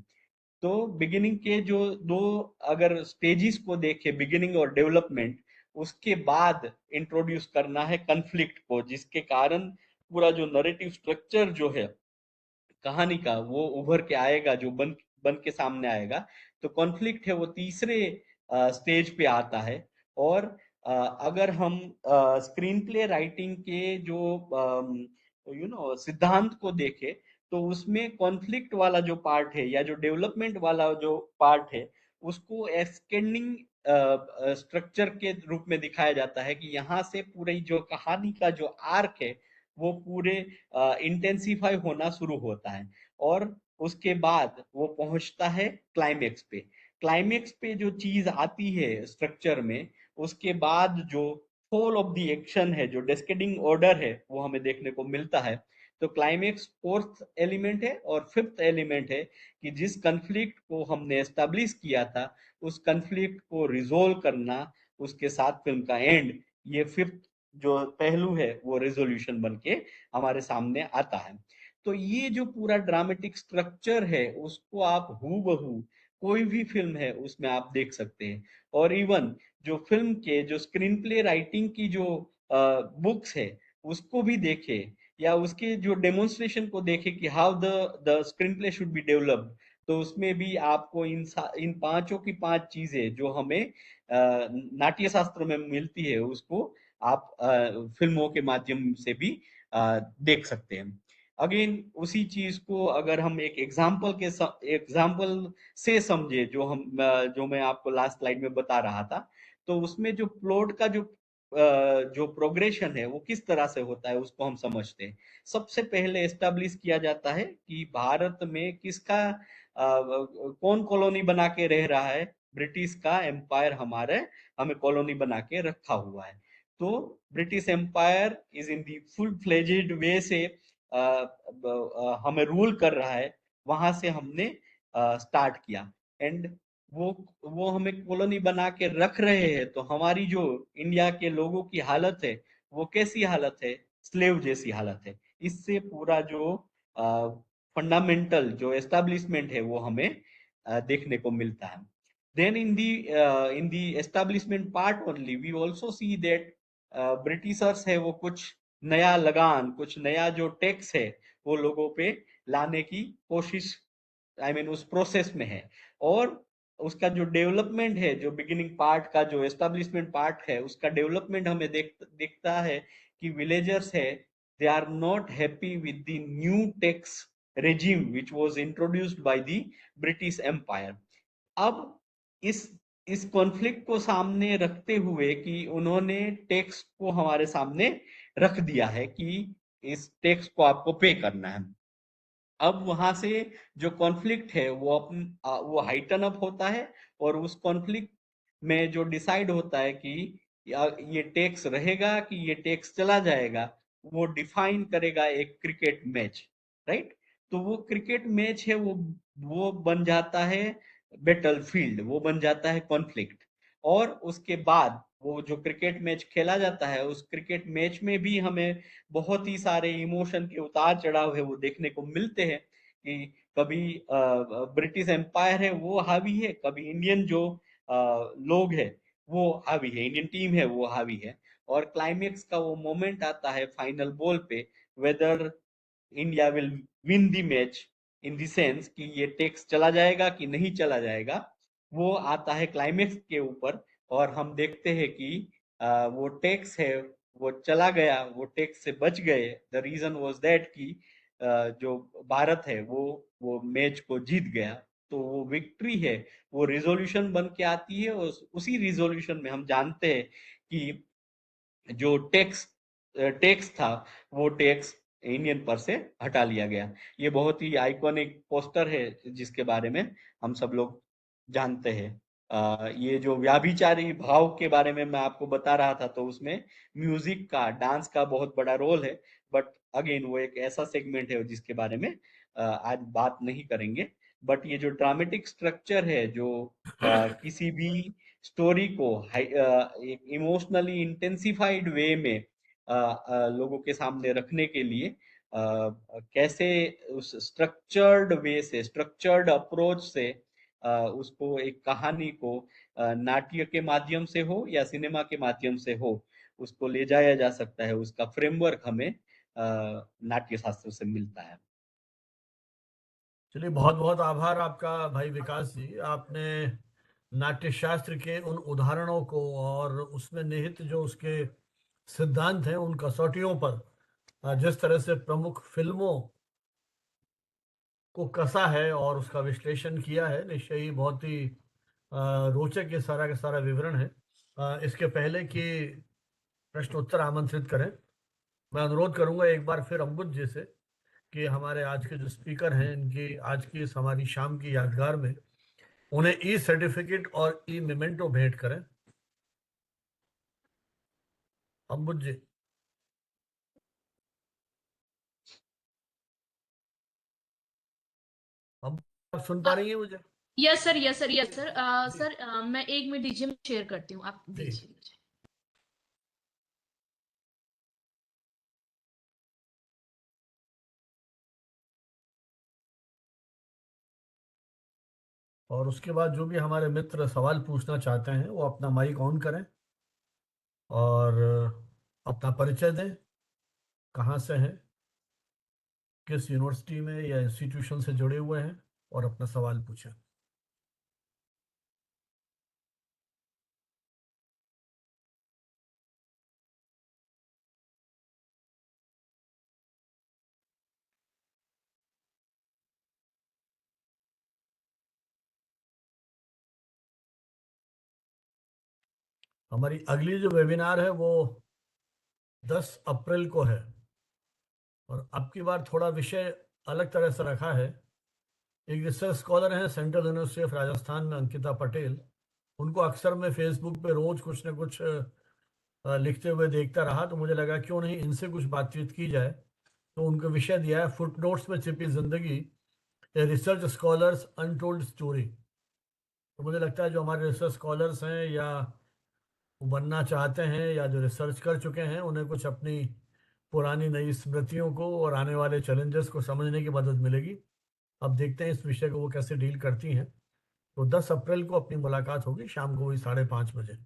तो बिगिनिंग के जो दो अगर स्टेजेस को देखे, बिगिनिंग और डेवलपमेंट, उसके बाद इंट्रोड्यूस करना है कन्फ्लिक्ट को, जिसके कारण पूरा जो नरेटिव स्ट्रक्चर जो है कहानी का वो उभर के आएगा, जो बन बन के सामने आएगा। तो कॉन्फ्लिक्ट है वो तीसरे स्टेज पे आता है। और अगर हम स्क्रीन प्ले राइटिंग के जो सिद्धांत को देखें, तो उसमें कॉन्फ्लिक्ट वाला जो पार्ट है या जो डेवलपमेंट वाला जो पार्ट है उसको एस्केंडिंग स्ट्रक्चर के रूप में दिखाया जाता है कि यहाँ से पूरी जो कहानी का जो आर्क है वो पूरे इंटेंसिफाई होना शुरू होता है, और उसके बाद वो पहुंचता है क्लाइमेक्स पे। क्लाइमेक्स पे जो चीज आती है स्ट्रक्चर में, उसके बाद जो होल ऑफ द एक्शन है, जो डिस्केडिंग ऑर्डर है, वो हमें देखने को मिलता है। तो क्लाइमेक्स फोर्थ एलिमेंट है, और फिफ्थ एलिमेंट है कि जिस कन्फ्लिक्ट को हमने एस्टेब्लिश किया था, उस कन्फ्लिक्ट को रिजोल्व करना, उसके साथ फिल्म का एंड, ये फिफ्थ जो पहलू है वो रेजोल्यूशन बन के हमारे सामने आता है। तो ये जो पूरा ड्रामेटिक स्ट्रक्चर है, उसको आप हूबहू कोई भी फिल्म है उसमें आप देख सकते हैं। और इवन जो फिल्म के जो स्क्रीन प्ले राइटिंग की जो बुक्स है, उसको भी देखे, या उसके जो डेमोन्स्ट्रेशन को देखे कि how the screen play should be developed, तो उसमें भी आपको इन पांचों की पांच चीजें जो हमें नाट्य शास्त्र में मिलती है, उसको आप फिल्मों के माध्यम से भी देख सकते हैं। अगेन उसी चीज को अगर हम एक एग्जाम्पल से समझे, जो मैं आपको लास्ट स्लाइड में बता रहा था, तो उसमें जो प्लॉट का जो प्रोग्रेशन है वो किस तरह से होता है, उसको हम समझते हैं। सबसे पहले एस्टेब्लिश किया जाता है कि भारत में किसका कौन कॉलोनी बना के रह रहा है। ब्रिटिश का एम्पायर हमें कॉलोनी बना के रखा हुआ है। तो British empire is in the full fledged way से हमें रूल कर रहा है। वहां से हमने स्टार्ट किया, एंड वो हमें कॉलोनी बना के रख रहे हैं। तो हमारी जो इंडिया के लोगों की हालत है, वो कैसी हालत है? स्लेव जैसी हालत है। इससे पूरा जो फंडामेंटल जो एस्टेब्लिशमेंट है वो हमें देखने को मिलता है। Then in the establishment part only we also see that Britishers है वो कुछ नया लगान, कुछ नया जो टैक्स है, वो लोगों पे लाने की कोशिश उस प्रोसेस में है। और उसका जो डेवलपमेंट है, जो बिगिनिंग पार्ट का जो एस्टेब्लिशमेंट पार्ट है, उसका डेवलपमेंट हमें दिखता है कि विलेजर्स है, they are not happy with the new tax regime which was introduced by the British Empire. अब इस कॉन्फ्लिक्ट को सामने रखते हुए कि उन्होंने टैक्स को हमारे सामने रख दिया है कि इस टैक्स को आपको पे करना है। अब वहां से जो कॉन्फ्लिक्ट है वो हाइटन अप होता है, और उस कॉन्फ्लिक्ट में जो डिसाइड होता है कि ये टैक्स रहेगा कि ये टैक्स चला जाएगा, वो डिफाइन करेगा एक क्रिकेट मैच, राइट। तो वो क्रिकेट मैच है, वो बन जाता है बैटल फील्ड, वो बन जाता है कॉन्फ्लिक्ट। और उसके बाद वो जो क्रिकेट मैच खेला जाता है, उस क्रिकेट मैच में भी हमें बहुत ही सारे इमोशन के उतार चढ़ाव है वो देखने को मिलते हैं कि कभी ब्रिटिश एम्पायर है वो हावी है, कभी इंडियन जो लोग है वो हावी है, इंडियन टीम है वो हावी है। और क्लाइमेक्स का वो मोमेंट आता है फाइनल बॉल पे, weather India will win the match, in the sense कि ये टैक्स चला जाएगा कि नहीं चला जाएगा, वो आता है क्लाइमेक्स के ऊपर। और हम देखते हैं कि वो टैक्स है वो चला गया, वो टैक्स से बच गए। द रीजन वाज दैट कि जो भारत है वो मैच को जीत गया। तो वो विक्ट्री है, वो रिजोल्यूशन बन के आती है, और उसी रिजोल्यूशन में हम जानते हैं कि जो टैक्स टैक्स था, वो टैक्स इंडियन पर से हटा लिया गया। ये बहुत ही आइकॉनिक पोस्टर है जिसके बारे में हम सब लोग जानते हैं। ये जो व्याभिचारी भाव के बारे में मैं आपको बता रहा था, तो उसमें म्यूजिक का, डांस का बहुत बड़ा रोल है। बट अगेन वो एक ऐसा सेगमेंट है जिसके बारे में आज बात नहीं करेंगे। बट ये जो ड्रामेटिक स्ट्रक्चर है, जो किसी भी स्टोरी को एक इमोशनली इंटेंसिफाइड वे में लोगों के सामने रखने के लिए कैसे उस स्ट्रक्चर्ड वे से, स्ट्रक्चर्ड अप्रोच से उसको, एक कहानी को नाट्य के माध्यम से हो या सिनेमा के माध्यम से हो, उसको ले जाया जा सकता है। उसका फ्रेमवर्क हमें नाट्य शास्त्र से मिलता है। चलिए, बहुत बहुत आभार आपका भाई विकास जी। आपने नाट्यशास्त्र के उन उदाहरणों को और उसमें निहित जो उसके सिद्धांत हैं, उन कसौटियों पर जिस तरह से प्रमुख फिल्मों को कसा है और उसका विश्लेषण किया है, निश्चय ही बहुत ही रोचक ये सारा का सारा विवरण है। इसके पहले कि प्रश्न उत्तर आमंत्रित करें, मैं अनुरोध करूंगा एक बार फिर अम्बुज जी से कि हमारे आज के जो स्पीकर हैं, इनकी आज की इस हमारी शाम की यादगार में उन्हें ई सर्टिफिकेट और ई मेमेंटो भेंट करें। अम्बुज जी, अब आप सुन पा रही हैं मुझे? Yes sir, yes sir, yes sir. Sir मैं 1 मिनट दीजिए, मैं शेयर करती हूँ, आप जी। दीजिए मुझे। और उसके बाद जो भी हमारे मित्र सवाल पूछना चाहते हैं वो अपना माइक ऑन करें और अपना परिचय दें, कहाँ से हैं, किस यूनिवर्सिटी में या इंस्टीट्यूशन से जुड़े हुए हैं, और अपना सवाल पूछें। हमारी अगली जो वेबिनार है वो 10 अप्रैल को है, और अब की बार थोड़ा विषय अलग तरह से रखा है। एक रिसर्च स्कॉलर हैं सेंट्रल यूनिवर्सिटी ऑफ राजस्थान में, अंकिता पटेल। उनको अक्सर मैं फेसबुक पे रोज कुछ न कुछ लिखते हुए देखता रहा, तो मुझे लगा क्यों नहीं इनसे कुछ बातचीत की जाए। तो उनको विषय दिया है फुटनोट्स में छिपी जिंदगी, a research scholars untold story. तो मुझे लगता है जो हमारे रिसर्च स्कॉलर्स हैं या बनना चाहते हैं या जो रिसर्च कर चुके हैं, उन्हें कुछ अपनी पुरानी नई स्मृतियों को और आने वाले चैलेंजेस को समझने की मदद मिलेगी। अब देखते हैं इस विषय को वो कैसे डील करती हैं। तो 10 अप्रैल को अपनी मुलाकात होगी, शाम को वही 5:30 बजे।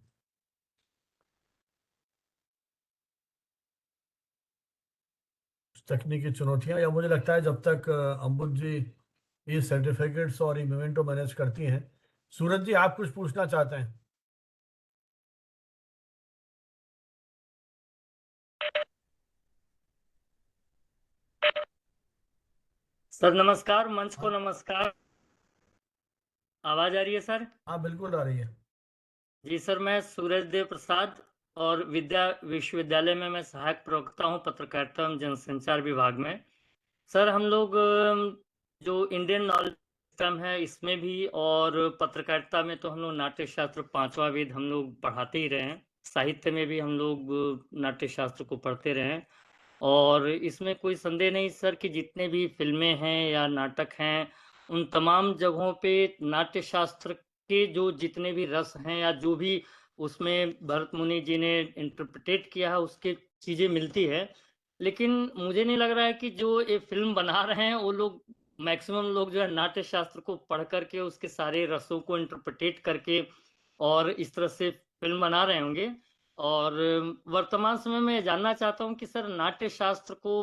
तकनीकी चुनौतियां, या मुझे लगता है जब तक अम्बुज जी ये सर्टिफिकेट्स और इवेंटो मैनेज करती हैं। सूरज जी, आप कुछ पूछना चाहते हैं? सर नमस्कार, मंच को नमस्कार। आवाज आ रही है सर? हाँ बिल्कुल आ रही है। जी सर, मैं सूरज देव प्रसाद और विद्या विश्वविद्यालय में मैं सहायक प्रवक्ता हूँ पत्रकारिता एवं जनसंचार विभाग में। सर हम लोग जो इंडियन नॉलेज सिस्टम है इसमें भी और पत्रकारिता में तो हम लोग नाट्य शास्त्र 5वां वेद हम लोग पढ़ाते ही रहे हैं। साहित्य में भी हम लोग नाट्य शास्त्र को पढ़ते रहे हैं, और इसमें कोई संदेह नहीं सर कि जितने भी फिल्में हैं या नाटक हैं उन तमाम जगहों पे नाट्य शास्त्र के जो जितने भी रस हैं या जो भी उसमें भरत मुनि जी ने इंटरप्रिटेट किया है उसके चीजें मिलती है। लेकिन मुझे नहीं लग रहा है कि जो ये फिल्म बना रहे हैं वो लोग मैक्सिमम लोग जो है नाट्य शास्त्र को पढ़ करके उसके सारे रसों को इंटरप्रिटेट करके और इस तरह से फिल्म बना रहे होंगे। और वर्तमान समय में जानना चाहता हूं कि सर नाट्य शास्त्र को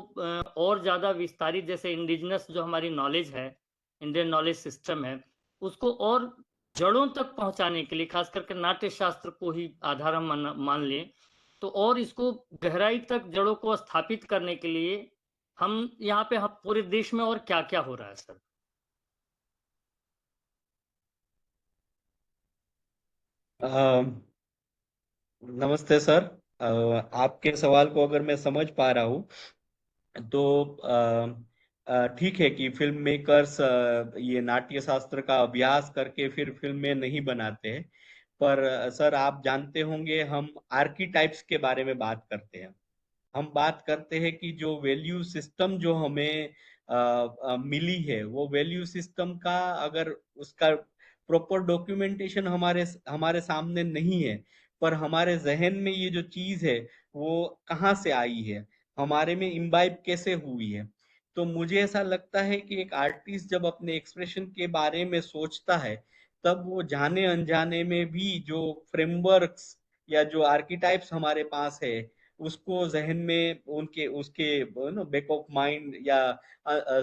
और ज्यादा विस्तारित, जैसे इंडिजिनस जो हमारी नॉलेज है, इंडियन नॉलेज सिस्टम है, उसको और जड़ों तक पहुंचाने के लिए, खास करके नाट्य शास्त्र को ही आधार हम मान लें, तो और इसको गहराई तक जड़ों को स्थापित करने के लिए हम यहाँ पे हम पूरे देश में और क्या क्या हो रहा है सर? नमस्ते सर। आपके सवाल को अगर मैं समझ पा रहा हूँ तो ठीक है कि फिल्म मेकर्स ये नाट्य शास्त्र का अभ्यास करके फिर फिल्में नहीं बनाते हैं, पर सर आप जानते होंगे हम आर्कीटाइप्स के बारे में बात करते हैं। हम बात करते हैं कि जो वैल्यू सिस्टम जो हमें मिली है वो वैल्यू सिस्टम का अगर उसका प्रॉपर डॉक्यूमेंटेशन हमारे हमारे सामने नहीं है, पर हमारे जहन में ये जो चीज है वो कहाँ से आई है, हमारे में इम्बाइब कैसे हुई है। तो मुझे ऐसा लगता है कि एक आर्टिस्ट जब अपने एक्सप्रेशन के बारे में सोचता है तब वो जाने अनजाने में भी जो फ्रेमवर्क्स या जो आर्किटाइप्स हमारे पास है उसको जहन में उनके उसके बैक ऑफ माइंड या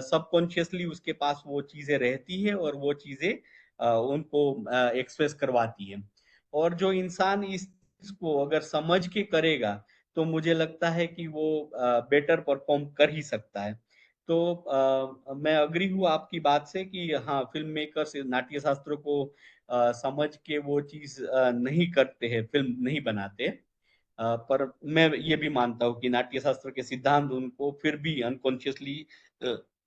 सबकॉन्शियसली उसके पास वो चीजें रहती है और वो चीजें उनको एक्सप्रेस करवाती है। और जो इंसान इस चीज को अगर समझ के करेगा तो मुझे लगता है कि वो बेटर परफॉर्म कर ही सकता है। तो मैं अग्री हूँ आपकी बात से कि हाँ फिल्म मेकर्स नाट्य शास्त्र को समझ के वो चीज नहीं करते हैं, फिल्म नहीं बनाते। पर मैं ये भी मानता हूँ कि नाट्य शास्त्र के सिद्धांत उनको फिर भी अनकॉन्शियसली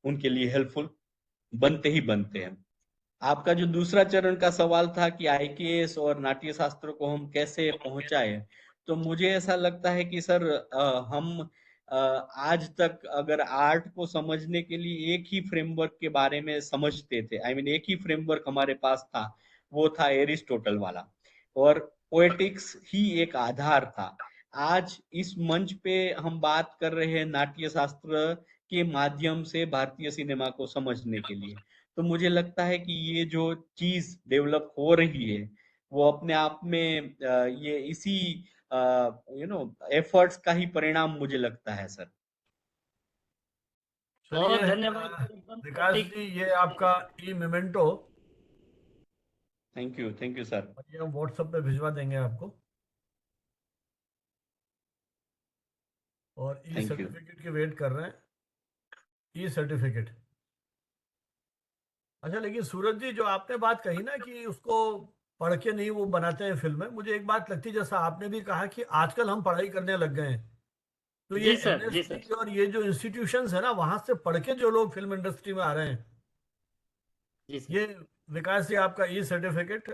उनके लिए हेल्पफुल बनते ही बनते हैं। आपका जो दूसरा चरण का सवाल था कि आईकेएस और नाट्य शास्त्र को हम कैसे पहुंचाएं, तो मुझे ऐसा लगता है कि सर हम आज तक अगर आर्ट को समझने के लिए एक ही फ्रेमवर्क के बारे में समझते थे, आई मीन एक ही फ्रेमवर्क हमारे पास था, वो था एरिस्टोटल वाला, और पोएटिक्स ही एक आधार था। आज इस मंच पे हम बात कर रहे हैं नाट्य शास्त्र के माध्यम से भारतीय सिनेमा को समझने के लिए। तो मुझे लगता है कि ये जो चीज डेवलप हो रही है वो अपने आप में ये इसी एफर्ट्स का ही परिणाम मुझे लगता है सर। बहुत चलिए, धन्यवाद सर, एकदम विकास सटीक। जी, ये आपका ई मेमेंटो थैंक यू सर। ये हम व्हाट्सएप पे भिजवा देंगे आपको, और ई थैंक यू। सर्टिफिकेट की वेट कर रहे हैं, ई सर्टिफिकेट। अच्छा, लेकिन सूरज जी, जो आपने बात कही ना कि उसको पढ़ के नहीं वो बनाते हैं फिल्में, मुझे एक बात लगती है, जैसा आपने भी कहा कि आजकल हम पढ़ाई करने लग गए हैं, तो ये जी सर, जी एनएसडी सर। और ये जो इंस्टीट्यूशंस है ना, वहां से पढ़ के जो लोग फिल्म इंडस्ट्री में आ रहे हैं, जी सर। ये विकास जी आपका ई सर्टिफिकेट,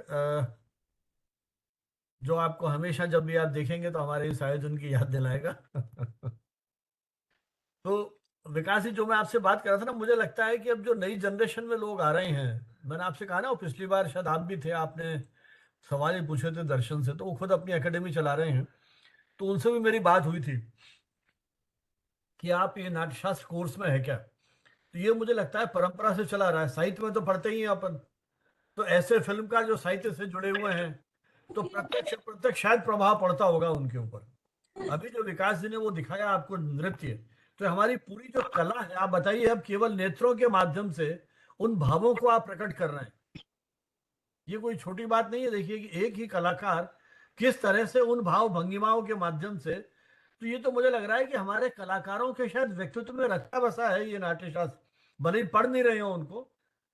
जो आपको हमेशा जब भी आप देखेंगे तो हमारे इस आयोजन की याद दिलाएगा। तो विकास जी, जो मैं आपसे बात कर रहा था ना, मुझे लगता है कि अब जो नई जनरेशन में लोग आ रहे हैं, मैंने आपसे कहा ना, वो पिछली बार शायद आप भी थे, आपने सवाल ही पूछे थे दर्शन से, तो वो खुद अपनी एकेडमी चला रहे हैं, तो उनसे भी मेरी बात हुई थी कि आप ये नाट्यशास्त्र कोर्स में है क्या, तो ये मुझे लगता है परंपरा से चला रहा है, साहित्य में तो पढ़ते ही हैं अपन, तो ऐसे फिल्मकार जो साहित्य से जुड़े हुए हैं, तो प्रत्यक्ष प्रत्यक्ष शायद प्रभाव पड़ता होगा उनके ऊपर। अभी जो विकास जी ने वो दिखाया आपको नृत्य, तो हमारी पूरी जो कला है, आप बताइए, अब केवल नेत्रों के माध्यम से उन भावों को आप प्रकट कर रहे हैं, ये कोई छोटी बात नहीं है। देखिए कि एक ही कलाकार किस तरह से उन भाव भंगिमाओं के माध्यम से, तो ये तो मुझे लग रहा है कि हमारे कलाकारों के शायद व्यक्तित्व में रखा बसा है ये नाट्यशास्त्र, भले ही पढ़ नहीं रहे हो उनको,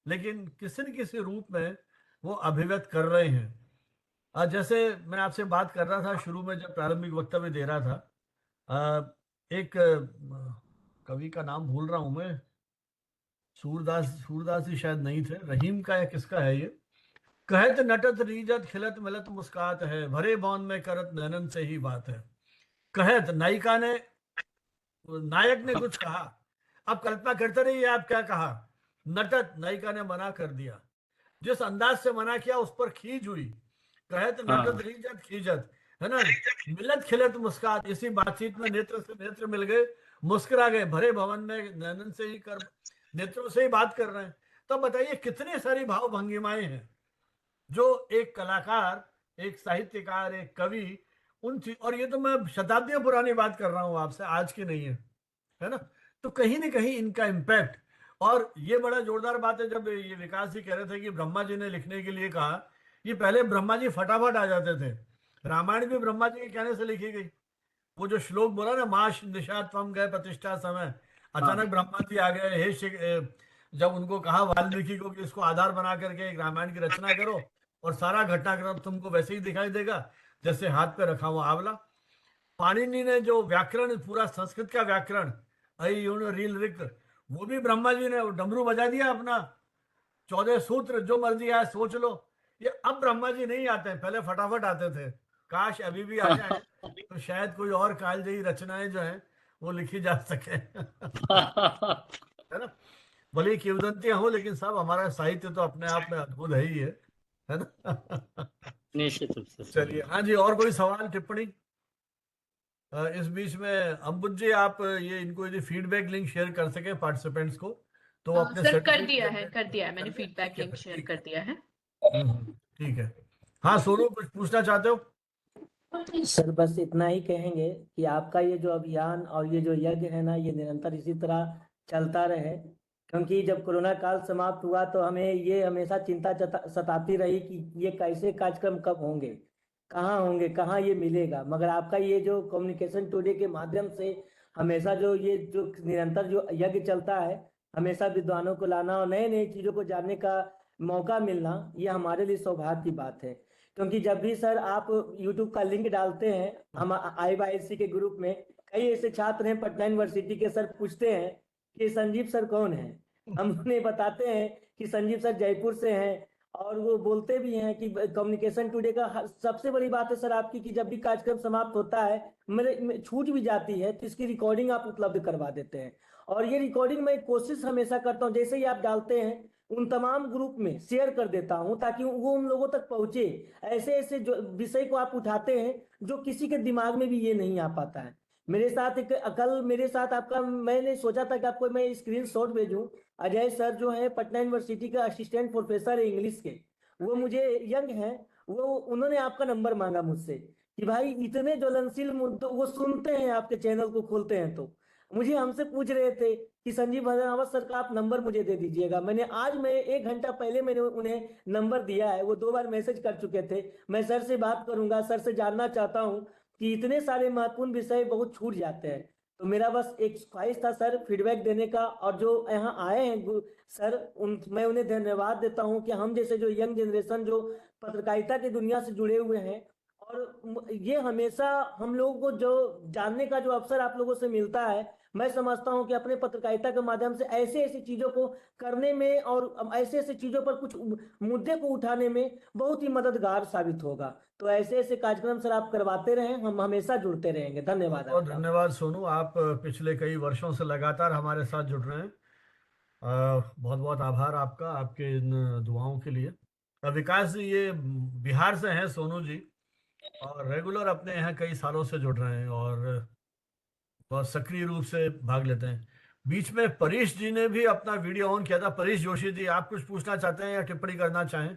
लेकिन किसी न किसी रूप में वो अभिव्यक्त कर रहे हैं। जैसे मैं आपसे बात कर रहा था शुरू में, जब प्रारंभिक वक्तव्य दे रहा था, एक कवि का नाम भूल रहा हूं मैं, सूरदास जी शायद नहीं थे, रहीम का या किसका है ये, कहत नटत रीजत खिलत मिलत मुस्कात है, भरे बौन में करत नैनन से ही बात है। कहत नायक ने कुछ कहा, अब कल्पना करते रहिए आप क्या कहा, नटत नायिका ने मना कर दिया, जिस अंदाज से मना किया उस पर खींच हुई, कहत नटत रीजत खींचत, है ना, मिलत खिलत मुस्कात, इसी बातचीत में नेत्र से नेत्र मिल गए, मुस्कुरा गए, भरे भवन में नैनन से ही कर, नेत्रों से ही बात कर रहे हैं। तो बताइए कितनी सारी भाव भंगिमाएं हैं जो एक कलाकार, एक साहित्यकार, एक कवि, उन चीज, और ये तो मैं शताब्दियों पुरानी बात कर रहा हूं आपसे, आज की नहीं है ना, तो कहीं ना कहीं इनका इम्पैक्ट, और ये बड़ा जोरदार बात है, जब ये विकास जी कह रहे थे कि ब्रह्मा जी ने लिखने के लिए कहा, ये पहले ब्रह्मा जी फटाफट आ जाते थे, रामायण भी ब्रह्मा जी के कहने से लिखी गई, वो जो श्लोक बोला ना, माश निशा त्वम गए प्रतिष्ठा समय, अचानक ब्रह्मा जी आ गए, जब उनको कहा वाल्मीकि को कि इसको आधार बना करके एक रामायण की रचना करो, और सारा घटनाक्रम तुमको वैसे ही दिखाई देगा जैसे हाथ पे रखा हुआ आंवला। पाणिनि ने जो व्याकरण, पूरा संस्कृत का व्याकरण, रील रिक्त, वो भी ब्रह्मा जी ने डमरू बजा दिया अपना, 14 सूत्र जो मर्जी आए सोच लो। ये अब ब्रह्मा जी नहीं आते हैं, पहले फटाफट आते थे, काश अभी भी आ जाए तो शायद कोई और कालजयी रचनाएं जो हैं वो लिखी जा सके। है ना, भले ही किंवदंतियां हो, लेकिन सब हमारा साहित्य तो अपने आप में अद्भुत है ना। निश्चित रूप से सर। चलिए, हाँ जी, और कोई सवाल टिप्पणी? इस बीच में अम्बुज जी, आप ये इनको यदि फीडबैक लिंक शेयर कर सके पार्टिसिपेंट्स को, तो वो अपने सर, कर सर्टिफिकेट दिया है, अपडेट कर दिया है, मैंने कर दिया? फीडबैक ठीक है लिंक फिर, शेयर ठीक कर है। दिया है। ठीक है। हाँ सोनू, कुछ पूछना चाहते हो? सर बस इतना ही कहेंगे कि आपका ये जो अभियान और ये जो यज्ञ है ना, ये निरंतर इसी तरह चलता रहे, क्योंकि जब कोरोना काल समाप्त हुआ तो हमें ये हमेशा चिंता सताती रही कि ये कैसे कार्यक्रम कब होंगे, कहाँ ये मिलेगा, मगर आपका ये जो कम्युनिकेशन टुडे के माध्यम से हमेशा जो ये जो निरंतर जो यज्ञ चलता है, हमेशा विद्वानों को लाना और नए नए चीज़ों को जानने का मौका मिलना, ये हमारे लिए सौभाग्य की बात है। क्योंकि जब भी सर आप YouTube का लिंक डालते हैं, हम IYC के ग्रुप में कई ऐसे छात्र हैं पटना यूनिवर्सिटी के, सर पूछते हैं कि संजीव सर कौन है, हम उन्हें बताते हैं कि संजीव सर जयपुर से हैं, और वो बोलते भी हैं कि कम्युनिकेशन टुडे का सबसे बड़ी बात है सर आपकी कि जब भी कार्यक्रम समाप्त होता है मेरे छूट भी जाती है तो इसकी रिकॉर्डिंग आप उपलब्ध करवा देते हैं। और ये रिकॉर्डिंग मैं कोशिश हमेशा करता हूँ जैसे ही आप डालते हैं उन तमाम ग्रुप में शेयर कर देता हूँ ताकि वो उन लोगों तक पहुंचे। ऐसे ऐसे जो विषय को आप उठाते हैं जो किसी के दिमाग में भी ये नहीं आ पाता है। मेरे साथ कल मेरे साथ आपका मैंने सोचा था कि आपको मैं स्क्रीन शॉट भेजूं। अजय सर जो है पटना यूनिवर्सिटी का असिस्टेंट प्रोफेसर है इंग्लिश के, वो मुझे यंग हैं, वो उन्होंने आपका नंबर मांगा मुझसे कि भाई इतने ज्वलनशील मुद्दे वो सुनते हैं आपके चैनल को खोलते हैं तो मुझे हमसे पूछ रहे थे कि संजीव भद्रावत सर का आप नंबर मुझे दे दीजिएगा। मैं 1 घंटा पहले मैंने उन्हें नंबर दिया है, वो 2 बार मैसेज कर चुके थे। मैं सर से बात करूंगा, सर से जानना चाहता हूँ कि इतने सारे महत्वपूर्ण विषय बहुत छूट जाते हैं। तो मेरा बस एक ख्वाहिश था सर फीडबैक देने का। और जो यहाँ आए हैं सर मैं उन्हें धन्यवाद देता हूँ कि हम जैसे जो यंग जनरेशन जो पत्रकारिता की दुनिया से जुड़े हुए हैं और ये हमेशा हम लोगों को जो जानने का जो अवसर आप लोगों से मिलता है, मैं समझता हूं कि अपने पत्रकारिता के माध्यम से ऐसे ऐसी चीजों को करने में और ऐसे ऐसे चीजों पर कुछ मुद्दे को उठाने में बहुत ही मददगार साबित होगा। तो ऐसे ऐसे कार्यक्रम सर आप करवाते रहें, हम हमेशा जुड़ते रहेंगे। धन्यवाद। बहुत धन्यवाद सोनू, आप पिछले कई वर्षों से लगातार हमारे साथ जुड़ रहे हैं। बहुत बहुत आभार आपका, आपके इन दुआओं के लिए। विकास जी ये बिहार से हैं सोनू जी, और रेगुलर अपने यहाँ कई सालों से जुड़ रहे हैं और बहुत सक्रिय रूप से भाग लेते हैं। बीच में परेश जी ने भी अपना वीडियो ऑन किया था। परेश जोशी जी, आप कुछ पूछना चाहते हैं या टिप्पणी करना चाहें?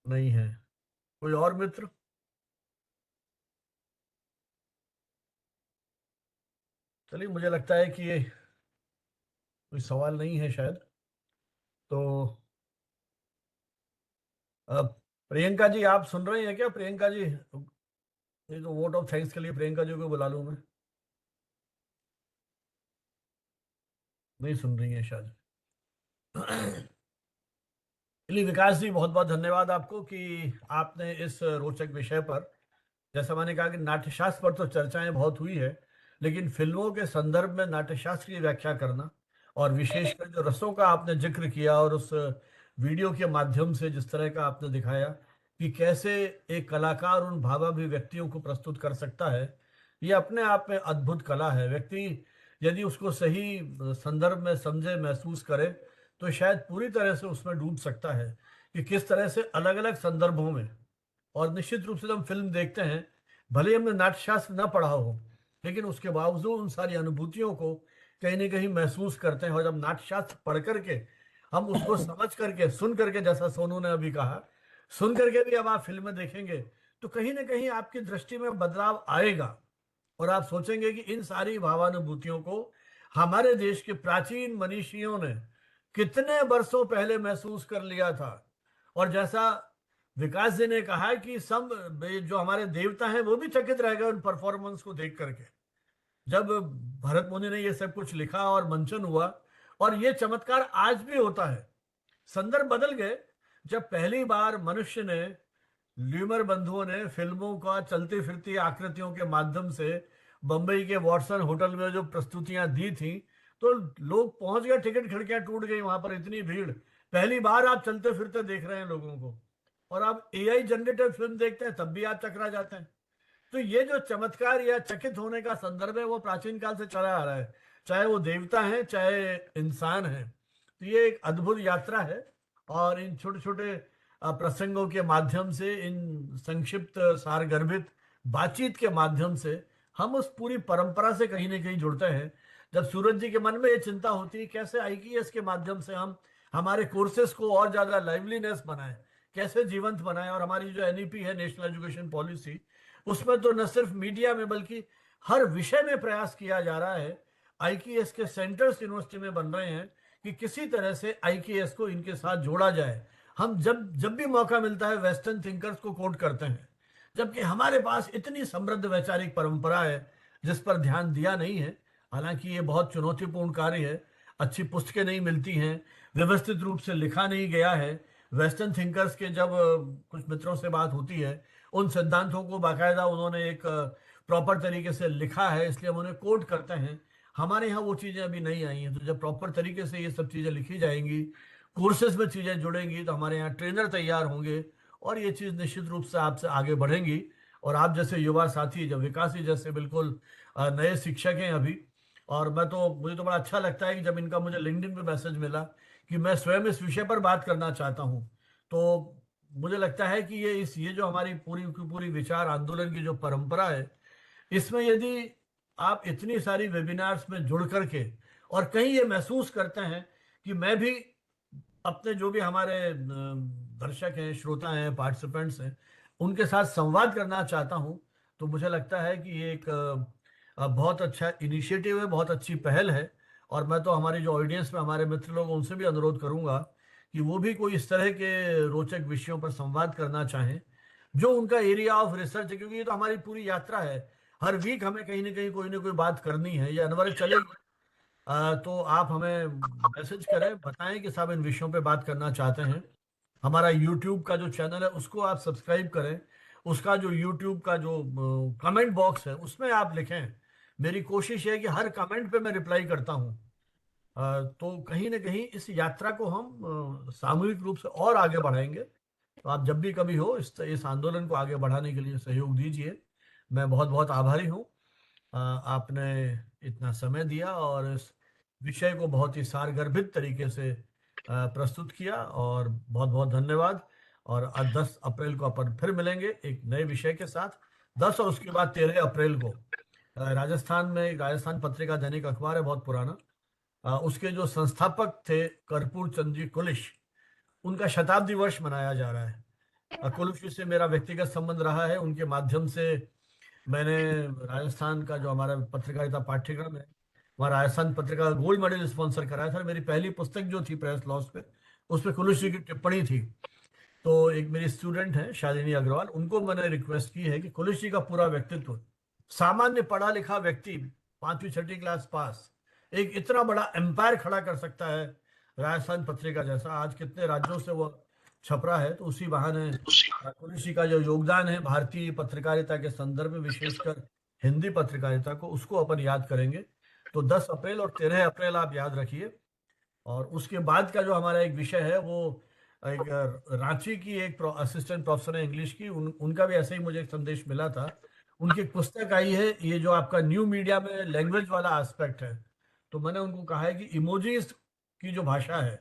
नहीं है। कोई और मित्र? चलिए, मुझे लगता है कि ये कोई सवाल नहीं है शायद। तो प्रियंका जी आप सुन रहे हैं क्या? प्रियंका जी, ये तो वोट ऑफ थैंक्स के लिए प्रियंका जी को बुला लूं मैं? नहीं सुन रही है शायद। चलिए विकास जी, बहुत बहुत धन्यवाद आपको कि आपने इस रोचक विषय पर, जैसा मैंने कहा कि नाट्यशास्त्र पर तो चर्चाएं बहुत हुई है, लेकिन फिल्मों के संदर्भ में नाट्यशास्त्र की व्याख्या करना और विशेषकर जो रसों का आपने जिक्र किया और उस वीडियो के माध्यम से जिस तरह का आपने दिखाया कि कैसे एक कलाकार उन भावाभिव्यक्तियों को प्रस्तुत कर सकता है, ये अपने आप में अद्भुत कला है। व्यक्ति यदि उसको सही संदर्भ में समझे, महसूस करे, तो शायद पूरी तरह से उसमें डूब सकता है कि किस तरह से अलग अलग संदर्भों में। और निश्चित रूप से जब हम फिल्म देखते हैं, भले हमने नाट्यशास्त्र न पढ़ा हो, लेकिन उसके बावजूद उन सारी अनुभूतियों को कहीं ना कहीं महसूस करते हैं। और जब नाट्यशास्त्र पढ़ करके हम उसको समझ करके, सुन करके, जैसा सोनू ने अभी कहा, सुन करके भी अब आप फिल्में देखेंगे तो कहीं ना कहीं आपकी दृष्टि में बदलाव आएगा और आप सोचेंगे कि इन सारी भावानुभूतियों को हमारे देश के प्राचीन मनीषियों ने कितने वर्षों पहले महसूस कर लिया था। और जैसा विकास जी ने कहा कि सब जो हमारे देवता हैं वो भी चकित रह गए उन परफॉर्मेंस को देख करके, जब भरत मुनि ने ये सब कुछ लिखा और मंचन हुआ। और ये चमत्कार आज भी होता है। संदर्भ बदल गए। जब पहली बार मनुष्य ने, ल्यूमर बंधुओं ने फिल्मों का चलती फिरती आकृतियों के माध्यम से बंबई के वॉटसन होटल में जो प्रस्तुतियां दी थी, तो लोग पहुंच गए, टिकट खिड़कियां टूट गई, वहां पर इतनी भीड़। पहली बार आप चलते फिरते देख रहे हैं लोगों को, और आप एआई जनरेटेड फिल्म देखते हैं तब भी आप चकरा जाते हैं। तो ये जो चमत्कार या चकित होने का संदर्भ है वो प्राचीन काल से चला आ रहा है, चाहे वो देवता है चाहे इंसान है। तो ये एक अद्भुत यात्रा है। और इन छोटे छोटे प्रसंगों के माध्यम से, इन संक्षिप्त सारगर्भित बातचीत के माध्यम से हम उस पूरी परंपरा से कहीं ना कहीं जुड़ते हैं। जब सूरज जी के मन में ये चिंता होती है कैसे आईकीएस के माध्यम से हम हमारे कोर्सेज को और ज्यादा लाइवलीनेस बनाएं, कैसे जीवंत बनाएं, और हमारी जो एनईपी है, नेशनल एजुकेशन पॉलिसी, उसमें तो न सिर्फ मीडिया में बल्कि हर विषय में प्रयास किया जा रहा है। आईकीएस के सेंटर्स यूनिवर्सिटी में बन रहे हैं कि किसी तरह से आईकीएस को इनके साथ जोड़ा जाए। हम जब भी मौका मिलता है वेस्टर्न थिंकर्स को कोट करते हैं, जबकि हमारे पास इतनी समृद्ध वैचारिक परंपरा है जिस पर ध्यान दिया नहीं है। हालांकि ये बहुत चुनौतीपूर्ण कार्य है, अच्छी पुस्तकें नहीं मिलती हैं, व्यवस्थित रूप से लिखा नहीं गया है। वेस्टर्न थिंकर्स के जब कुछ मित्रों से बात होती है, उन सिद्धांतों को बाकायदा उन्होंने एक प्रॉपर तरीके से लिखा है, इसलिए हम उन्हें कोट करते हैं। हमारे यहाँ वो चीज़ें अभी नहीं आई हैं। तो जब प्रॉपर तरीके से ये सब चीज़ें लिखी जाएंगी, कोर्सेज में चीजें जुड़ेंगी तो हमारे यहाँ ट्रेनर तैयार होंगे और ये चीज निश्चित रूप से आपसे आगे बढ़ेंगी। और आप जैसे युवा साथी, जब विकास जी जैसे बिल्कुल नए शिक्षक हैं अभी, और मुझे तो बड़ा अच्छा लगता है कि जब इनका मुझे लिंक्डइन पे मैसेज मिला कि मैं स्वयं इस विषय पर बात करना चाहता हूँ, तो मुझे लगता है कि ये जो हमारी पूरी की पूरी विचार आंदोलन की जो परंपरा है, इसमें यदि आप इतनी सारी वेबिनार्स में जुड़ करके और कहीं ये महसूस करते हैं कि मैं भी अपने जो भी हमारे दर्शक हैं, श्रोता हैं, पार्टिसिपेंट्स हैं, उनके साथ संवाद करना चाहता हूं, तो मुझे लगता है कि ये एक बहुत अच्छा इनिशिएटिव है, बहुत अच्छी पहल है। और मैं तो हमारी जो ऑडियंस में हमारे मित्र लोग, उनसे भी अनुरोध करूंगा कि वो भी कोई इस तरह के रोचक विषयों पर संवाद करना चाहें जो उनका एरिया ऑफ रिसर्च है, क्योंकि ये तो हमारी पूरी यात्रा है। हर वीक हमें कहीं ना कोई बात करनी है, ये अनवरत चलेगी। तो आप हमें मैसेज करें, बताएं कि साहब इन विषयों पे बात करना चाहते हैं। हमारा यूट्यूब का जो चैनल है उसको आप सब्सक्राइब करें, उसका जो यूट्यूब का जो कमेंट बॉक्स है उसमें आप लिखें। मेरी कोशिश है कि हर कमेंट पे मैं रिप्लाई करता हूं। तो कहीं ना कहीं इस यात्रा को हम सामूहिक रूप से और आगे बढ़ाएंगे। तो आप जब भी कभी हो इस आंदोलन को आगे बढ़ाने के लिए सहयोग दीजिए। मैं बहुत बहुत आभारी हूँ। आपने इतना समय दिया और इस विषय को बहुत ही सारगर्भित तरीके से प्रस्तुत किया, और बहुत बहुत धन्यवाद। और 10 अप्रैल को अपन फिर मिलेंगे एक नए विषय के साथ। 10 और उसके बाद 13 अप्रैल को राजस्थान में राजस्थान पत्रिका दैनिक अखबार है, बहुत पुराना, उसके जो संस्थापक थे कर्पूर चंद जी कुलिश, उनका शताब्दी वर्ष मनाया जा रहा है। कुलिश से मेरा व्यक्तिगत संबंध रहा है। उनके माध्यम से मैंने राजस्थान का जो हमारा पत्रकारिता पाठ्यक्रम है, वहाँ Rajasthan Patrika gold medal sponsor कराया था। मेरी पहली पुस्तक जो थी प्रेस लॉस पे, उस पर कुलिश जी की टिप्पणी थी। तो एक मेरी स्टूडेंट है शालिनी अग्रवाल, उनको मैंने रिक्वेस्ट की है कि कुलिश जी का पूरा व्यक्तित्व, सामान्य पढ़ा लिखा व्यक्ति, 5वीं 6वीं क्लास पास, एक इतना बड़ा एम्पायर खड़ा कर सकता है राजस्थान पत्रिका जैसा। आज कितने राज्यों से वो छप रहा है, तो उसी बहाने कुलिश जी का जो योगदान है भारतीय पत्रकारिता के संदर्भ में, विशेषकर हिंदी पत्रकारिता को, उसको अपन याद करेंगे। तो 10 अप्रैल और 13 अप्रैल आप याद रखिए। और उसके बाद का जो हमारा एक विषय है, वो एक रांची की एक असिस्टेंट प्रोफेसर है इंग्लिश की, उनका भी ऐसे ही मुझे एक संदेश मिला था। उनकी एक पुस्तक आई है, ये जो आपका न्यू मीडिया में लैंग्वेज वाला एस्पेक्ट है। तो मैंने उनको कहा है कि इमोजीज की जो भाषा है,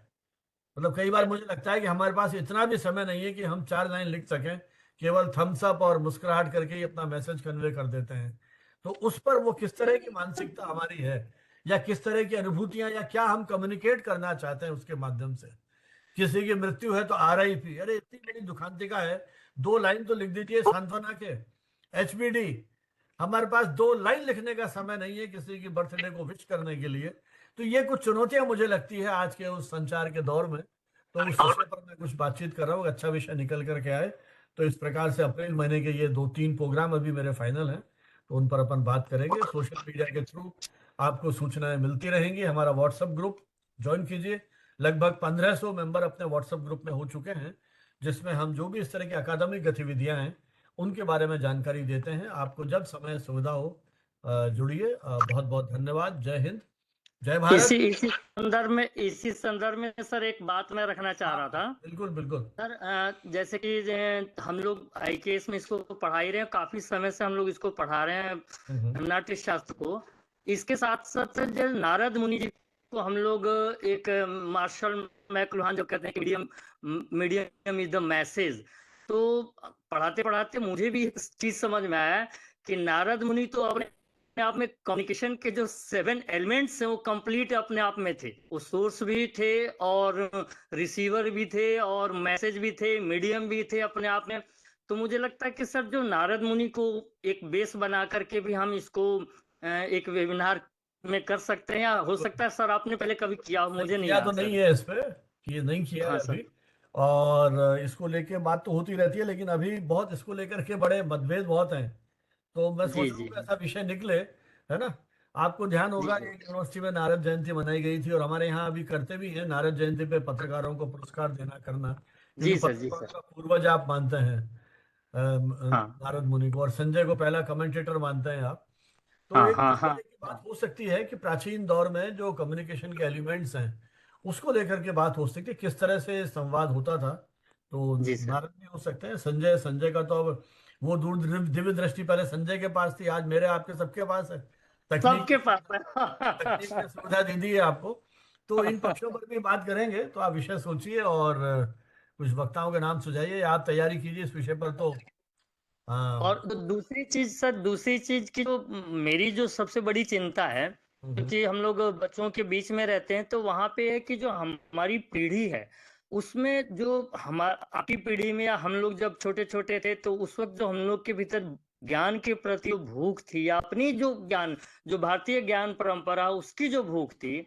मतलब कई बार मुझे लगता है कि हमारे पास इतना भी समय नहीं है कि हम 4 लाइन लिख सकें, केवल थम्स अप और मुस्कुराहट करके ही अपना मैसेज कन्वे कर देते हैं। तो उस पर वो किस तरह की मानसिकता हमारी है, या किस तरह की अनुभूतियां, या क्या हम कम्युनिकेट करना चाहते हैं उसके माध्यम से। किसी की मृत्यु है तो RIP, अरे इतनी बड़ी दुखांतिका है, 2 लाइन तो लिख दीजिए सांत्वना के। HBD, हमारे पास 2 लाइन लिखने का समय नहीं है किसी की बर्थडे को विश करने के लिए। तो ये कुछ चुनौतियां मुझे लगती है आज के उस संचार के दौर में। तो उस विषय पर मैं कुछ बातचीत कर रहा हूँ, अच्छा विषय निकल करके आए। तो इस प्रकार से अप्रैल महीने के ये 2-3 प्रोग्राम अभी मेरे फाइनल हैं, तो उन पर अपन बात करेंगे। सोशल मीडिया के थ्रू आपको सूचनाएं मिलती रहेंगी। हमारा व्हाट्सएप ग्रुप ज्वाइन कीजिए। लगभग 1500 मेंबर अपने व्हाट्सएप ग्रुप में हो चुके हैं, जिसमें हम जो भी इस तरह की अकादमिक गतिविधियां हैं उनके बारे में जानकारी देते हैं। आपको जब समय सुविधा हो जुड़िए। बहुत बहुत धन्यवाद। जय हिंद, जय भारत। इसी संदर्भ में सर एक बात मैं रखना चाह रहा था। बिल्कुल बिल्कुल सर, जैसे कि हम लोग IKS में इसको पढ़ा ही रहे हैं, काफी समय से हम लोग इसको पढ़ा रहे हैं नाट्य शास्त्र को। इसके साथ साथ जो नारद मुनि जी को हम लोग एक मार्शल मैकलुहान जो कहते हैं मीडियम इज द मैसेज, तो पढ़ाते पढ़ाते मुझे भी एक चीज समझ में आया कि नारद मुनि तो अपने आप में कम्युनिकेशन के जो 7 एलिमेंट्स हैं वो कंप्लीट अपने आप में थे। वो सोर्स भी थे और रिसीवर भी थे और मैसेज भी थे, मीडियम भी थे अपने आप में। तो मुझे लगता है कि सर जो नारद मुनि को एक बेस बना करके भी हम इसको एक वेबिनार में कर सकते हैं, या हो सकता है सर आपने पहले कभी किया, मुझे नहीं याद तो नहीं है इस पे, ये नहीं किया है अभी। और इसको लेके बात तो होती रहती है, लेकिन अभी बहुत इसको लेकर के बड़े मतभेद बहुत हैं। तो मैं सोच रहा हूँ ऐसा विषय निकले, है ना। आपको ध्यान होगा एक यूनिवर्सिटी में नारद जयंती मनाई गई थी, और हमारे यहाँ अभी करते भी हैं नारद जयंती पे पत्रकारों को पुरस्कार देना करना। जी सर, पत्रकारों का पूर्वज आप मानते हैं नारद मुनि को, और संजय को पहला कमेंटेटर मानते हैं आप। तो एक बात हो सकती है कि प्राचीन दौर में जो कम्युनिकेशन के एलिमेंट्स हैं उसको लेकर के बात हो सकती है, किस तरह से संवाद होता था। तो जी सर। नारद भी हो सकते हैं, संजय का तो अब वो दूर दिव्य दृष्टि पहले संजय के पास थी, आज मेरे आपके सबके पास है। तकनीक सबके पास तकनीक ने है। सुविधा दे दी है आपको। तो इन पक्षों पर भी बात करेंगे, तो आप विषय सोचिए और कुछ वक्ताओं के नाम सुझाइए, आप तैयारी कीजिए इस विषय पर। तो और हाँ। दूसरी चीज सर, दूसरी चीज की जो मेरी जो सबसे बड़ी चिंता है, क्योंकि हम लोग बच्चों के बीच में रहते हैं, तो वहां पे है कि जो हमारी पीढ़ी है उसमें जो आपकी पीढ़ी में या हम लोग जब छोटे छोटे थे, तो उस वक्त जो हम लोग के भीतर ज्ञान के प्रति जो भूख थी, या अपनी जो ज्ञान, जो भारतीय ज्ञान परंपरा उसकी जो भूख थी,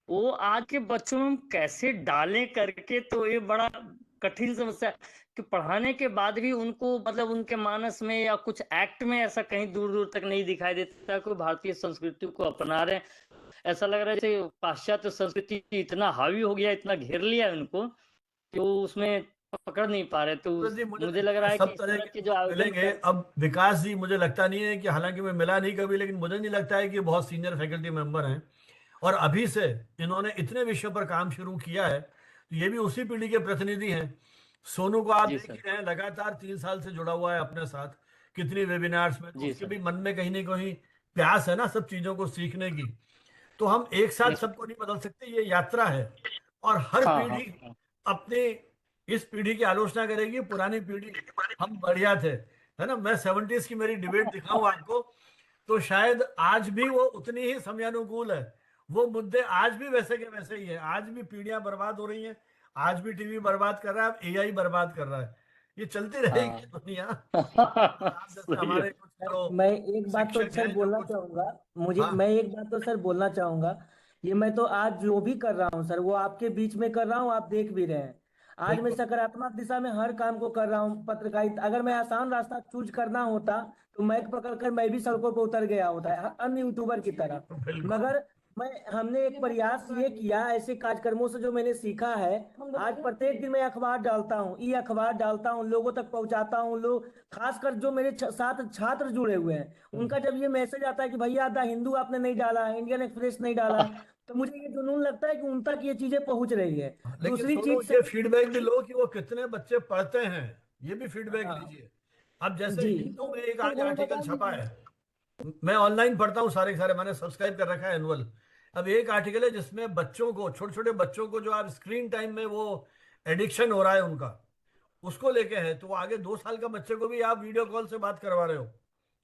वो आज के बच्चों में कैसे डालें करके, तो ये बड़ा कठिन समस्या। कि पढ़ाने के बाद भी उनको मतलब उनके मानस में या कुछ एक्ट में ऐसा कहीं दूर दूर तक नहीं दिखाई देता कि भारतीय संस्कृति को अपना रहे हैं। ऐसा लग रहा है जैसे पाश्चात्य संस्कृति इतना हावी हो गया, इतना घेर लिया है उनको कि वो उसमें पकड़ नहीं पा रहे। तो जी, मुझे मुझे लगता लग रहा है है कि सब इस तरह तरह के के जो लोग आयोजन मिलेंगे। अब विकास जी, मुझे लगता नहीं है कि, हालांकि मैं मिला नहीं कभी, लेकिन मुझे नहीं लगता है कि बहुत सीनियर फैकल्टी मेंबर हैं और अभी से इन्होंने इतने विषयों पर काम शुरू किया है, तो ये भी उसी पीढ़ी के प्रतिनिधि हैं। सोनू को आप जी देख ही सर। रहे हैं, लगातार 3 साल से जुड़ा हुआ है अपने साथ, कितनी वेबिनार्स में। तो जी उसके सर। भी मन में कहीं ना कहीं प्यास है ना सब चीजों को सीखने की। तो हम एक साथ निश्चित। सबको नहीं बदल सकते, ये यात्रा है। और हर हाँ हाँ पीढ़ी हाँ। अपने इस पीढ़ी की आलोचना करेगी, पुरानी पीढ़ी हम बढ़िया थे, है ना। मैं 70s की मेरी डिबेट दिखाऊं आपको, तो शायद आज भी वो उतनी ही समयानुकूल है। वो मुद्दे आज भी वैसे के वैसे ही है। आज भी पीढ़ियां बर्बाद हो रही हैं, आज भी टीवी बर्बाद कर रहा है, अब एआई बर्बाद कर रहा है। ये चलती रहेगी हाँ। दुनिया। और आप जैसे सही है। हमारे कुछ सर, जो मैं एक बात तो शिक्षक सर हैं जो बोलना कुछ। चाहूंगा। मुझे हाँ मैं एक बात तो सर बोलना चाहूंगा। ये मैं तो आज जो भी कर रहा हूँ सर, वो आपके बीच में कर रहा हूँ, आप देख भी रहे हैं। आज मैं बिल्कुल। सकारात्मक दिशा में हर काम को कर रहा हूँ। पत्रकारिता, अगर मैं आसान रास्ता चूज करना होता तो माइक पकड़कर मैं भी सड़कों पर उतर गया होता है अन्य यूट्यूबर की तरह। बिल्कुल। मगर हमने एक प्रयास ये किया, ऐसे कार्यक्रमों से जो मैंने सीखा है। आज प्रत्येक दिन मैं अखबार डालता हूँ, ई अखबार डालता हूँ, लोगों तक पहुंचाता हूँ। लोग, खासकर जो मेरे साथ छात्र जुड़े हुए हैं, उनका जब ये मैसेज आता है कि भैया द हिंदू आपने नहीं डाला है, इंडियन एक्सप्रेस नहीं डाला है, तो मुझे ये जुनून लगता है कि उन तक ये चीजें पहुंच रही है। लेकिन दूसरी सुनो, चीज ये सर। फीडबैक भी लो कि वो कितने बच्चे पढ़ते हैं, ये भी फीडबैक हाँ लीजिए। अब जैसे जी। हिंदू में एक तो आज वो आर्टिकल बता छपा दीजिए। है, मैं ऑनलाइन पढ़ता हूँ सारे के सारे, मैंने सब्सक्राइब कर रखा है एनुअल। अब एक आर्टिकल है जिसमें बच्चों को, छोटे छोटे बच्चों को जो आप स्क्रीन टाइम में वो एडिक्शन हो रहा है उनका, उसको लेके है। तो वो आगे 2 साल का बच्चे को भी आप वीडियो कॉल से बात करवा रहे हो,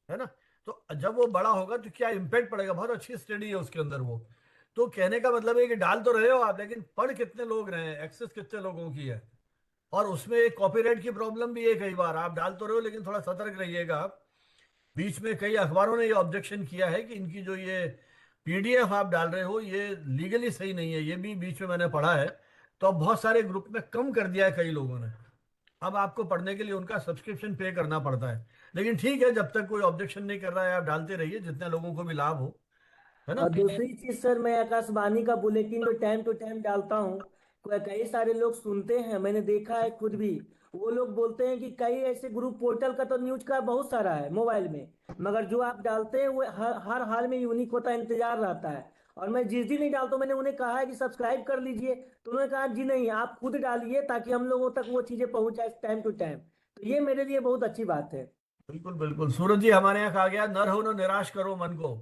है ना। तो जब वो बड़ा होगा तो क्या इम्पैक्ट पड़ेगा, बहुत अच्छी स्टडी है उसके अंदर वो। तो कहने का मतलब है कि डाल तो रहे हो आप, लेकिन पढ़ कितने लोग रहे हैं, एक्सेस कितने लोगों की है। और उसमें एक कॉपीराइट की प्रॉब्लम भी है, कई बार आप डाल तो रहे हो लेकिन थोड़ा सतर्क रहिएगा आप। बीच में कई अखबारों ने ये ऑब्जेक्शन किया है कि इनकी जो ये पीडीएफ आप डाल रहे हो ये लीगली सही नहीं है, ये भी बीच में मैंने पढ़ा है। तो अब बहुत सारे ग्रुप में कम कर दिया है कई लोगों ने। अब आपको पढ़ने के लिए उनका सब्सक्रिप्शन पे करना पड़ता है। लेकिन ठीक है, जब तक कोई ऑब्जेक्शन नहीं कर रहा है आप डालते रहिए, जितने लोगों को भी लाभ हो, है ना। और दूसरी चीज सर, मैं आकाशवाणी का बुलेटिन जो टाइम टू टाइम डालता हूँ, कई सारे लोग सुनते हैं, मैंने देखा है खुद भी। वो लोग बोलते हैं कि कई ऐसे ग्रुप, पोर्टल का तो न्यूज का बहुत सारा है मोबाइल में, मगर जो आप डालते हैं वो हर हाल में यूनिक होता है, इंतजार रहता है। और मैं जिस दिन नहीं डालता हूं, मैंने उन्हें कहा है कि सब्सक्राइब कर लीजिए, तो उन्होंने कहा जी नहीं, आप खुद डालिए ताकि हम लोगों तक वो चीजें पहुंच जाए टाइम टू टाइम। तो ये मेरे लिए बहुत अच्छी बात है। बिल्कुल बिल्कुल। सूरज जी, हमारे यहाँ कहा गया, न रहो न निराश करो मन को।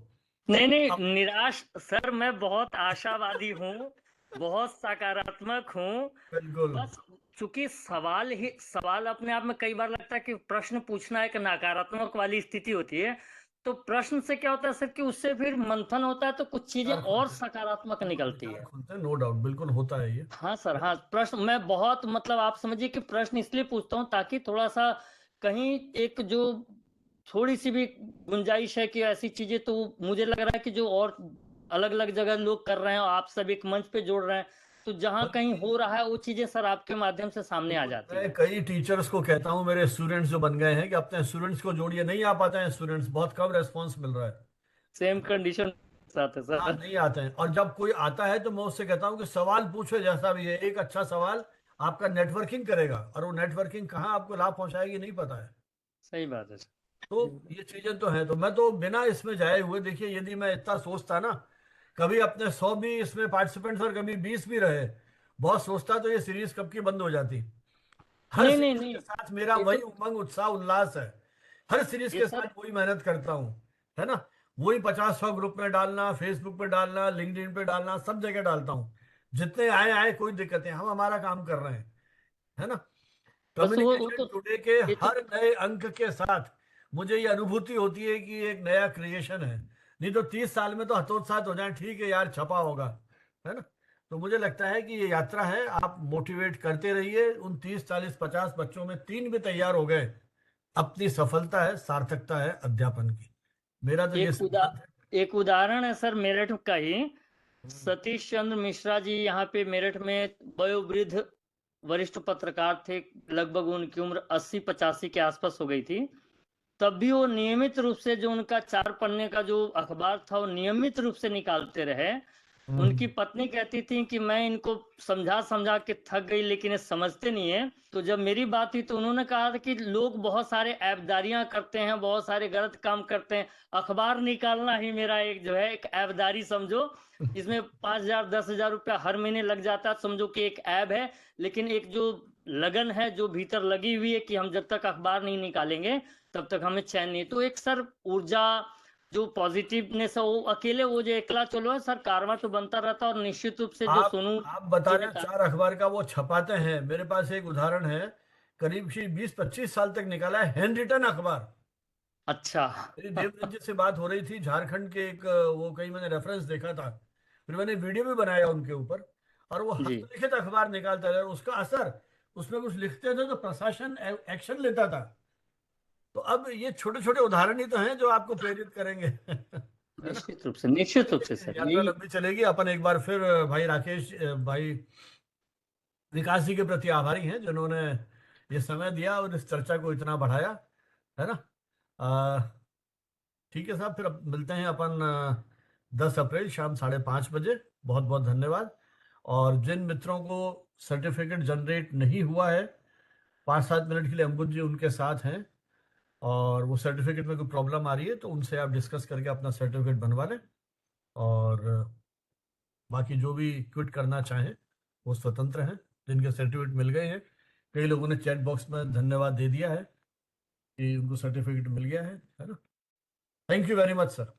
नहीं नहीं, अब निराश सर, मैं बहुत आशावादी हूँ, बहुत सकारात्मक हूँ। बिल्कुल। बस चूंकि सवाल अपने आप में कई बार लगता है कि प्रश्न पूछना एक नकारात्मक वाली स्थिति होती है, तो प्रश्न से क्या होता है सर कि उससे फिर मंथन होता है, तो कुछ चीजें विचार और खुलते सकारात्मक हैं, निकलती विचार है। खुलते हैं, नो डाउट, बिल्कुल होता है ये। हाँ सर, हाँ। प्रश्न मैं बहुत मतलब आप समझिए कि प्रश्न इसलिए पूछता हूँ ताकि थोड़ा सा कहीं एक जो थोड़ी सी भी गुंजाइश है कि ऐसी चीजें, तो मुझे लग रहा है कि जो और अलग अलग जगह लोग कर रहे हैं, आप सब एक मंच पे जोड़ रहे हैं, तो जहां कहीं बल्कि हो रहा है वो चीजें सर आपके माध्यम से सामने आ बिल्कुल, जाती मैं हैं। कई टीचर्स को कहता हूँ, मेरे स्टूडेंट्स जो बन गए हैं, कि अपने स्टूडेंट्स को जोड़िए। नहीं आ पाते हैं स्टूडेंट्स, बहुत कम रेस्पॉन्स मिल रहा है। सेम कंडीशन साथ है हाँ, सर। नहीं आते हैं। और जब कोई आता है तो मैं उससे कहता हूँ कि सवाल पूछो, जैसा भी है। एक अच्छा सवाल आपका नेटवर्किंग करेगा, और वो नेटवर्किंग कहाँ आपको लाभ पहुंचाएगी नहीं पता है। सही बात है सर। तो ये चीजें तो हैं। तो मैं तो बिना इसमें जाए हुए, देखिए, यदि मैं इतना सोचता ना, कभी अपने 100 भी इसमें पार्टिसिपेंट्स और कभी 20 भी रहे, बहुत सोचता तो ये सीरीज कब की बंद हो जाती। हर नहीं सीरीज नहीं के साथ मेरा ये वही तो उमंग, उत्साह, उल्लास है। हर सीरीज ये के सर साथ वही मेहनत करता हूँ, है ना। वही 50-100 ग्रुप में डालना, फेसबुक पे डालना, लिंक्डइन पे डालना, सब जगह डालता हूँ। जितने आए आए, कोई दिक्कत नहीं, हम हमारा काम कर रहे हैं, है ना। बस वो कम्युनिकेशन तो टुडे के ये तो हर नए अंक के साथ मुझे ये अनुभूति होती है कि एक नया क्रिएशन है। नहीं तो 30 साल में तो हतोत्साहित हो जाए, ठीक है यार छपा होगा, है ना। तो मुझे लगता है कि ये यात्रा है, आप मोटिवेट करते रहिए। उन 30, 40, 50 बच्चों में 3 भी तैयार हो गए, अपनी सफलता है, सार्थकता है अध्यापन की। मेरा तो ये एक सिद्धांत है। एक उदाहरण है सर मेरठ का ही। सतीश चंद्र मिश्रा जी यहाँ पे मेरठ में वयोवृद्ध वरिष्ठ पत्रकार थे, लगभग उनकी उम्र 80-85 के आसपास हो गई थी। तब भी वो नियमित रूप से जो उनका 4 पन्ने का जो अखबार था वो नियमित रूप से निकालते रहे। उनकी पत्नी कहती थी कि मैं इनको समझा समझा के थक गई, लेकिन ये समझते नहीं है। तो जब मेरी बात हुई तो उन्होंने कहा था कि लोग बहुत सारे ऐबदारियां करते हैं, बहुत सारे गलत काम करते हैं, अखबार निकालना ही मेरा एक जो है एक ऐबदारी समझो। इसमें 5,000 10,000 रुपया हर महीने लग जाता है, समझो कि एक ऐब है। लेकिन एक जो लगन है जो भीतर लगी हुई है कि हम जब तक अखबार नहीं निकालेंगे तब तक हमें चैन नहीं। तो एक सर ऊर्जा जो पॉजिटिवनेस है, वो अकेले वो जो एकला चलो है सर, कारवां तो बनता रहता है। और निश्चित रूप से जो सोनू आप बता जी रहे ने हैं कहा। 4 अखबार का वो छपाते हैं। मेरे पास एक उदाहरण है, करीब 20-25 साल तक निकाला है हैंड रिटन अखबार। अच्छा। मेरी देवदत्त जी से बात हो रही थी, झारखंड के एक वो कहीं मैंने रेफरेंस देखा था, फिर मैंने वीडियो भी बनाया उनके ऊपर। और वो जी हस्तलिखित अखबार निकालता था, और उसका असर, उसमें कुछ लिखते थे तो प्रशासन एक्शन लेता था। तो अब ये छोटे छोटे उदाहरण ही तो हैं जो आपको प्रेरित करेंगे। है ना। निश्चित रूप से सर यात्रा यही। लंबी चलेगी। अपन एक बार फिर भाई राकेश, भाई विकास जी के प्रति आभारी हैं जिन्होंने ये समय दिया और इस चर्चा को इतना बढ़ाया, है ना। ठीक है साहब, फिर अब मिलते हैं अपन 10 अप्रैल शाम 5:30 बजे। बहुत बहुत धन्यवाद। और जिन मित्रों को सर्टिफिकेट जनरेट नहीं हुआ है, 5-7 मिनट के लिए अंबुज जी उनके साथ हैं, और वो सर्टिफिकेट में कोई प्रॉब्लम आ रही है तो उनसे आप डिस्कस करके अपना सर्टिफिकेट बनवा लें। और बाकी जो भी क्विट करना चाहें वो स्वतंत्र हैं। जिनके सर्टिफिकेट मिल गए हैं, कई लोगों ने चैट बॉक्स में धन्यवाद दे दिया है कि उनको सर्टिफिकेट मिल गया है ना। Thank you very much sir.